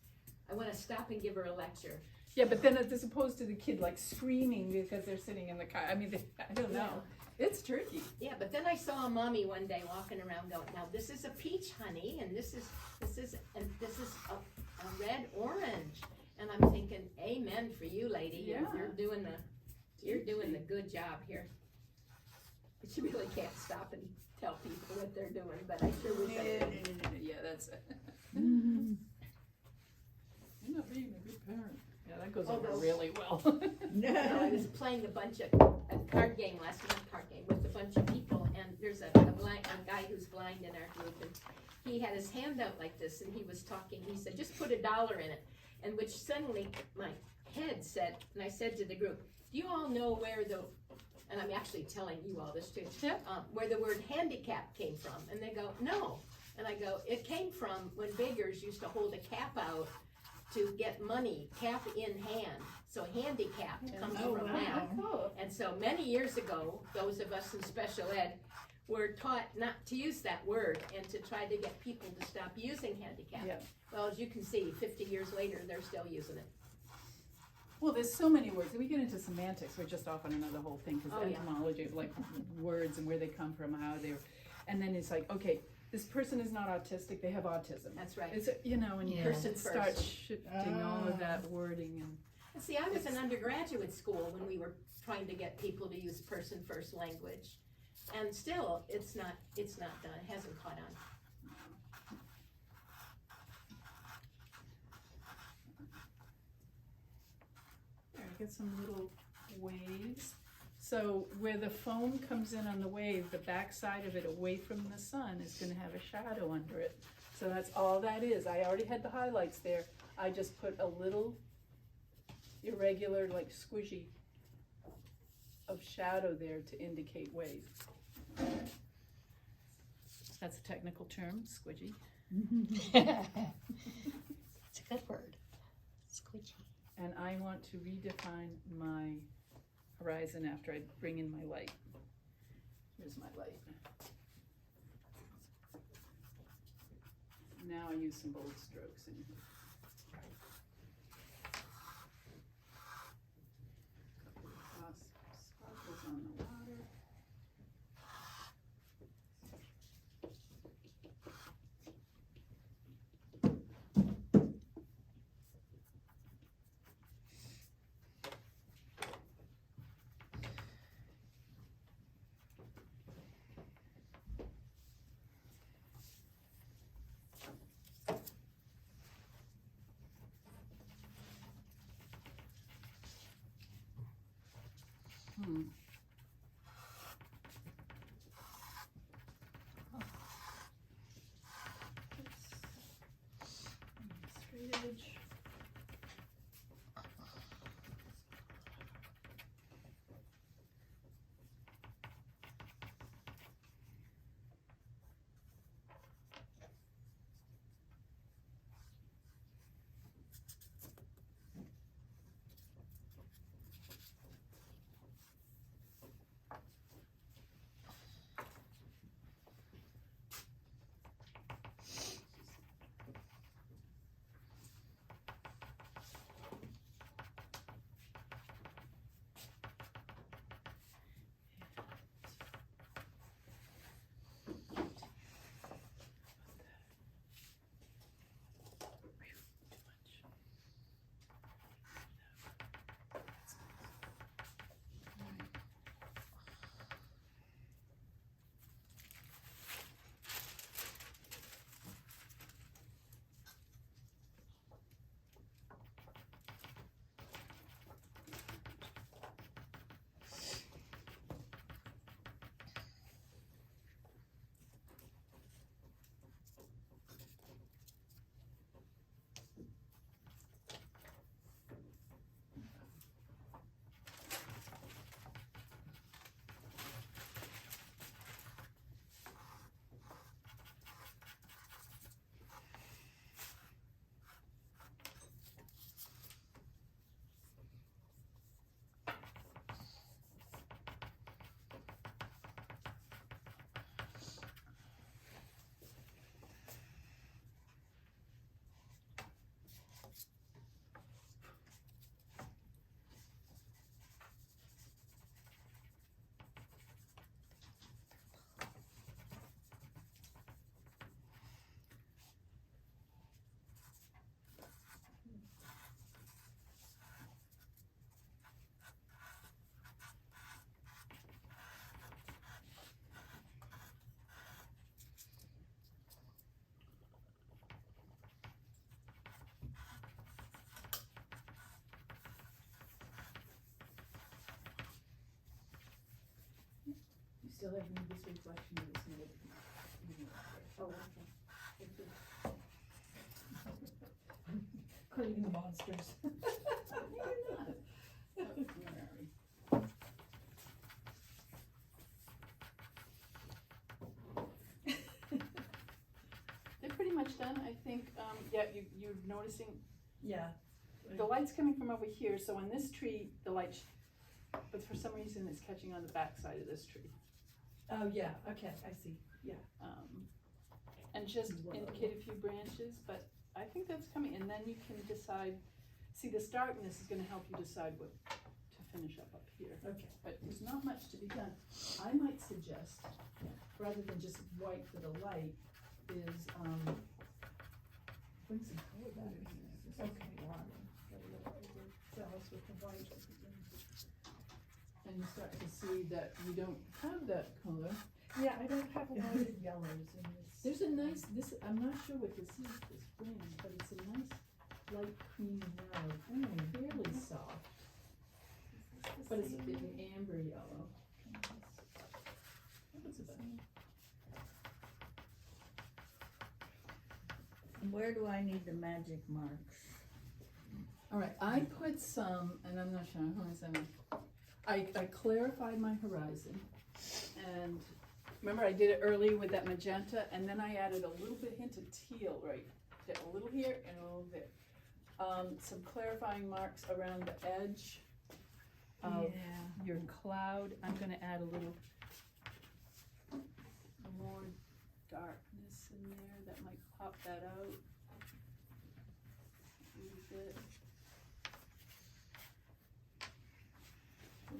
I wanna stop and give her a lecture.
Yeah, but then as opposed to the kid like screaming because they're sitting in the car. I mean, I don't know. It's tricky.
Yeah, but then I saw a mommy one day walking around going, now this is a peach, honey, and this is a red orange. And I'm thinking, amen for you, lady.
Yeah.
You're doing the good job here. But you really can't stop and tell people what they're doing, but I sure wish I could.
Yeah, that's it. You're not being a good parent. Yeah, that goes over
Although-
really well.
I was playing a card game last night, with a bunch of people, and there's a guy who's blind in our group, and he had his hand out like this, and he was talking, he said, just put $1 in it, and which suddenly my head said, and I said to the group, do you all know where and I'm actually telling you all this too,
Yeah.
where the word handicap came from, and they go, no, and I go, it came from when beggars used to hold a cap out to get money, cap in hand, so handicap comes from that.
Oh,
And so many years ago, those of us in special ed were taught not to use that word and to try to get people to stop using handicap.
Yeah.
Well, as you can see, 50 years later, they're still using it.
well, there's so many words. We get into semantics. We're just off on another whole thing because
Oh, yeah.
etymology of like words and where they come from, how they're, and then it's like, okay, this person is not autistic. They have autism.
That's right.
It's, you know, and you
Yeah.
person
Person
start
first.
shifting all of that wording and.
And see, I was in undergraduate school when we were trying to get people to use person first language. And still, it's not done, it hasn't caught on.
There, I get some little waves. So where the foam comes in on the wave, the back side of it away from the sun is gonna have a shadow under it. So that's all that is. I already had the highlights there. I just put a little irregular, like squishy of shadow there to indicate wave. That's a technical term, squidgy.
It's a good word. Squidgy.
And I want to redefine my horizon after I bring in my light. Here's my light. Now I use some bold strokes in here. Couple of sparkles on the water. Straight edge. You still have this reflection of this native.
Oh, okay. Thank you.
Creating the monsters.
Where are we? They're pretty much done, I think. Yeah, you're noticing
Yeah.
the light's coming from over here, so on this tree, the light, but for some reason it's catching on the back side of this tree.
Oh, yeah, okay, I see, yeah.
And just
Whoa.
indicate a few branches, but I think that's coming, and then you can decide, see, this darkness is gonna help you decide what to finish up here.
Okay.
But there's not much to be done. I might suggest, rather than just white for the light, is, bring some color back in there. This is
Okay.
water.
Zealous with the white.
And you start to see that you don't have that color.
Yeah, I don't have a lot of yellows in this.
There's a nice, I'm not sure what this is, this brand, but it's a nice light cream yellow, fairly soft. Is this But it's an amber yellow. What's it about?
Where do I need the magic marks?
All right, I put some, and I'm not sure, hold on a second. I clarified my horizon, and remember I did it earlier with that magenta, and then I added a little bit hint of teal right there, a little here and a little there. Some clarifying marks around the edge of your cloud. I'm gonna add a little more darkness in there that might pop that out a little bit.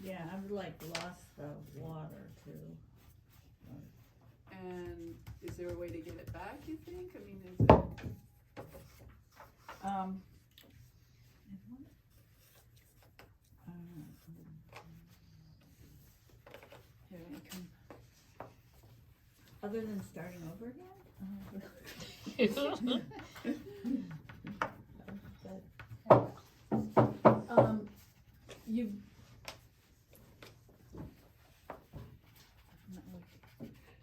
Yeah, I've like lost the water too.
And is there a way to get it back, you think? I mean, is it? Here, you can.
Other than starting over again?
You.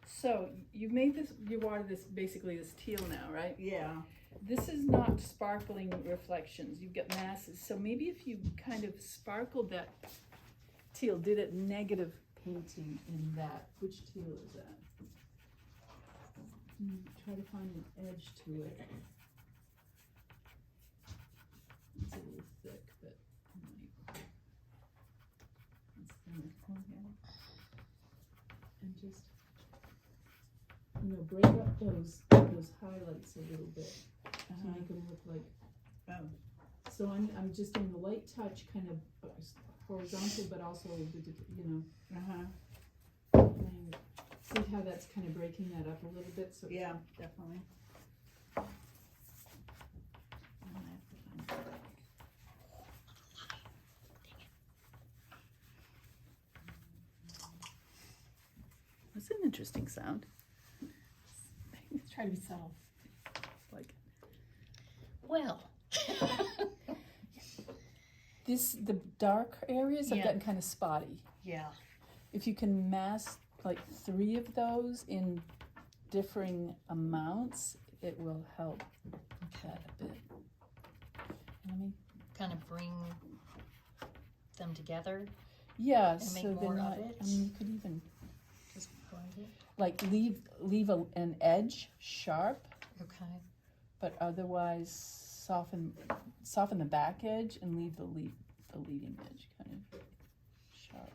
So you've made this, you water this, basically this teal now, right?
Yeah.
This is not sparkling reflections, you've got masses, so maybe if you kind of sparkled that teal, did it negative painting in that, which teal is that? Try to find an edge to it. It's a little thick, but it's thinner. And just, break up those highlights a little bit to make them look like. So I'm just doing a light touch, kind of horizontal, but also see how that's kind of breaking that up a little bit. So
Yeah, definitely.
that's an interesting sound.
Try to be subtle.
Like
Well.
the dark areas have
Yeah.
gotten kind of spotty.
Yeah.
If you can mask like 3 of those in differing amounts, it will help that a bit. Let me,
Kind of bring them together.
yeah,
And make
so
more
they're
of
not,
it?
I mean, you could even
Just blend it.
like leave an edge sharp,
Okay.
but otherwise soften the back edge and leave the leading edge kind of sharp.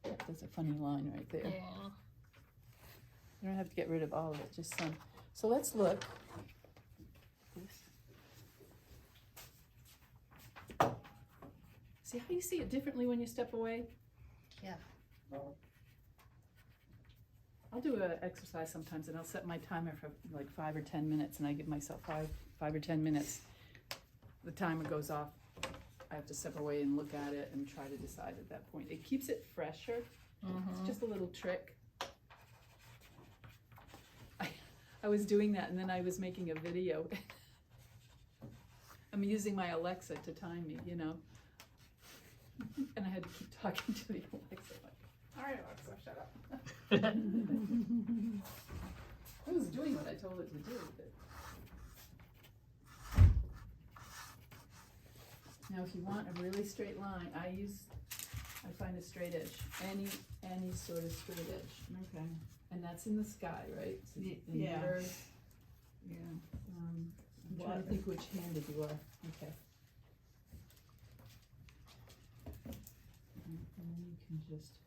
Yep, there's a funny line right there.
Yeah.
You don't have to get rid of all of it, just some. So let's look. See how you see it differently when you step away?
Yeah.
I'll do an exercise sometimes and I'll set my timer for like 5 or 10 minutes and I give myself 5 or 10 minutes. The timer goes off. I have to step away and look at it and try to decide at that point. It keeps it fresher. It's just a little trick. I was doing that and then I was making a video. I'm using my Alexa to time me, And I had to keep talking to the Alexa, like, all right, Alexa, shut up. I was doing what I told it to do, but. Now, if you want a really straight line, I find a straight edge, any sort of straight edge.
Okay.
And that's in the sky, right? So in
Yeah.
the earth.
Yeah.
I'm trying to think which handed you are. Okay. And then you can just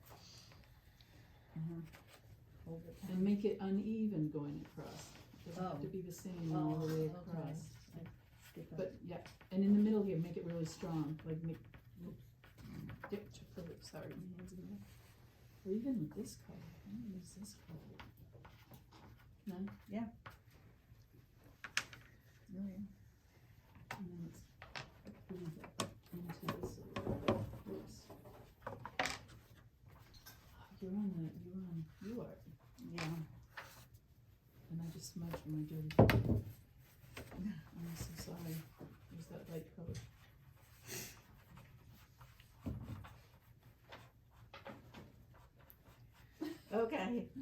hold it and make it uneven going across. It doesn't have to be the same all the way across. But yeah, and in the middle here, make it really strong. Like sorry, my hands in there. Or even with this color. I'm gonna use this color. No?
Yeah.
And then it's bleed that into this a little bit. Whoops. You are.
Yeah.
And I just smudged my dirty finger. I'm so sorry. There's that light color.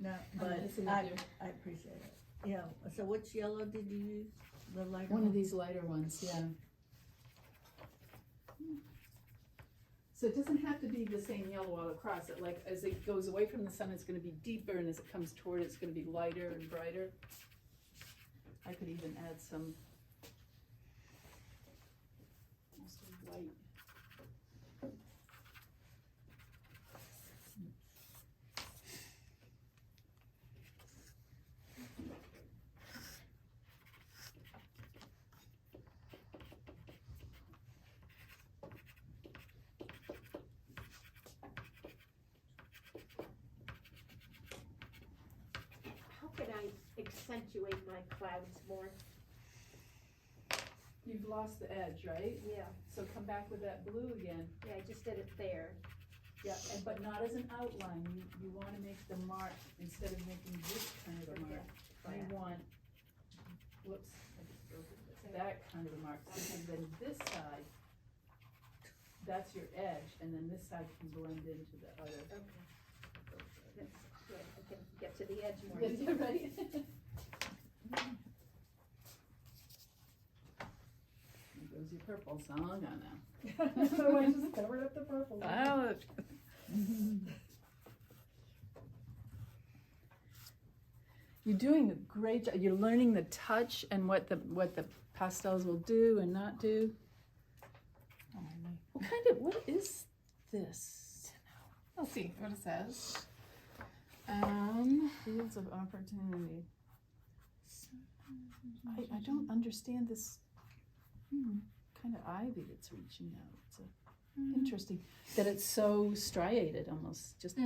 no,
I'm
but
messing with
I,
you.
I appreciate it. Yeah, so which yellow did you use? The lighter
One of these lighter ones, yeah. So it doesn't have to be the same yellow all across it, like as it goes away from the sun, it's gonna be deeper, and as it comes toward it, it's gonna be lighter and brighter. I could even add some white.
How could I accentuate my clouds more?
You've lost the edge, right?
Yeah,
So come back with that blue again.
yeah, I just did it there.
Yeah, but not as an outline. You wanna make the mark, instead of making this kind of a mark, you want, whoops, I just broke it. That kind of a mark, because then this side, that's your edge, and then this side can blend into the other.
Okay. That's good, I can get to the edge more.
Yeah, right? There goes your purple song on now.
So I just covered up the purple.
Oh. You're doing a great job. You're learning the touch and what the pastels will do and not do.
Oh, my.
What is this?
Let's see what it says.
Fields of opportunity. I don't understand this kind of ivy that's reaching out. It's interesting that it's so striated almost. Just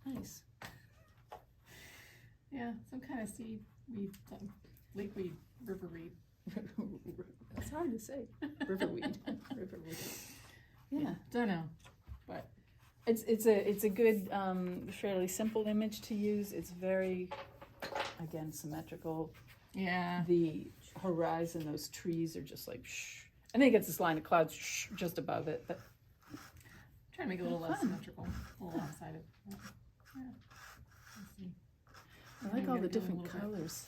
nice.
Yeah, some kind of seaweed, lakeweed, riverweed.
It's hard to say. Riverweed. Riverweed. Yeah.
Don't know, but
It's a good, fairly simple image to use. It's very, again, symmetrical.
yeah.
The horizon, those trees are just like shh. And then it gets this line of clouds shh, just above it. But
Trying to make it a little less
Fun.
symmetrical, a little lopsided. Yeah. Let's see.
I like all
Maybe
the
get it going a
different
little bit.
colors.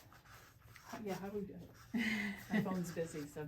Yeah, how do we do it? My phone's busy, so.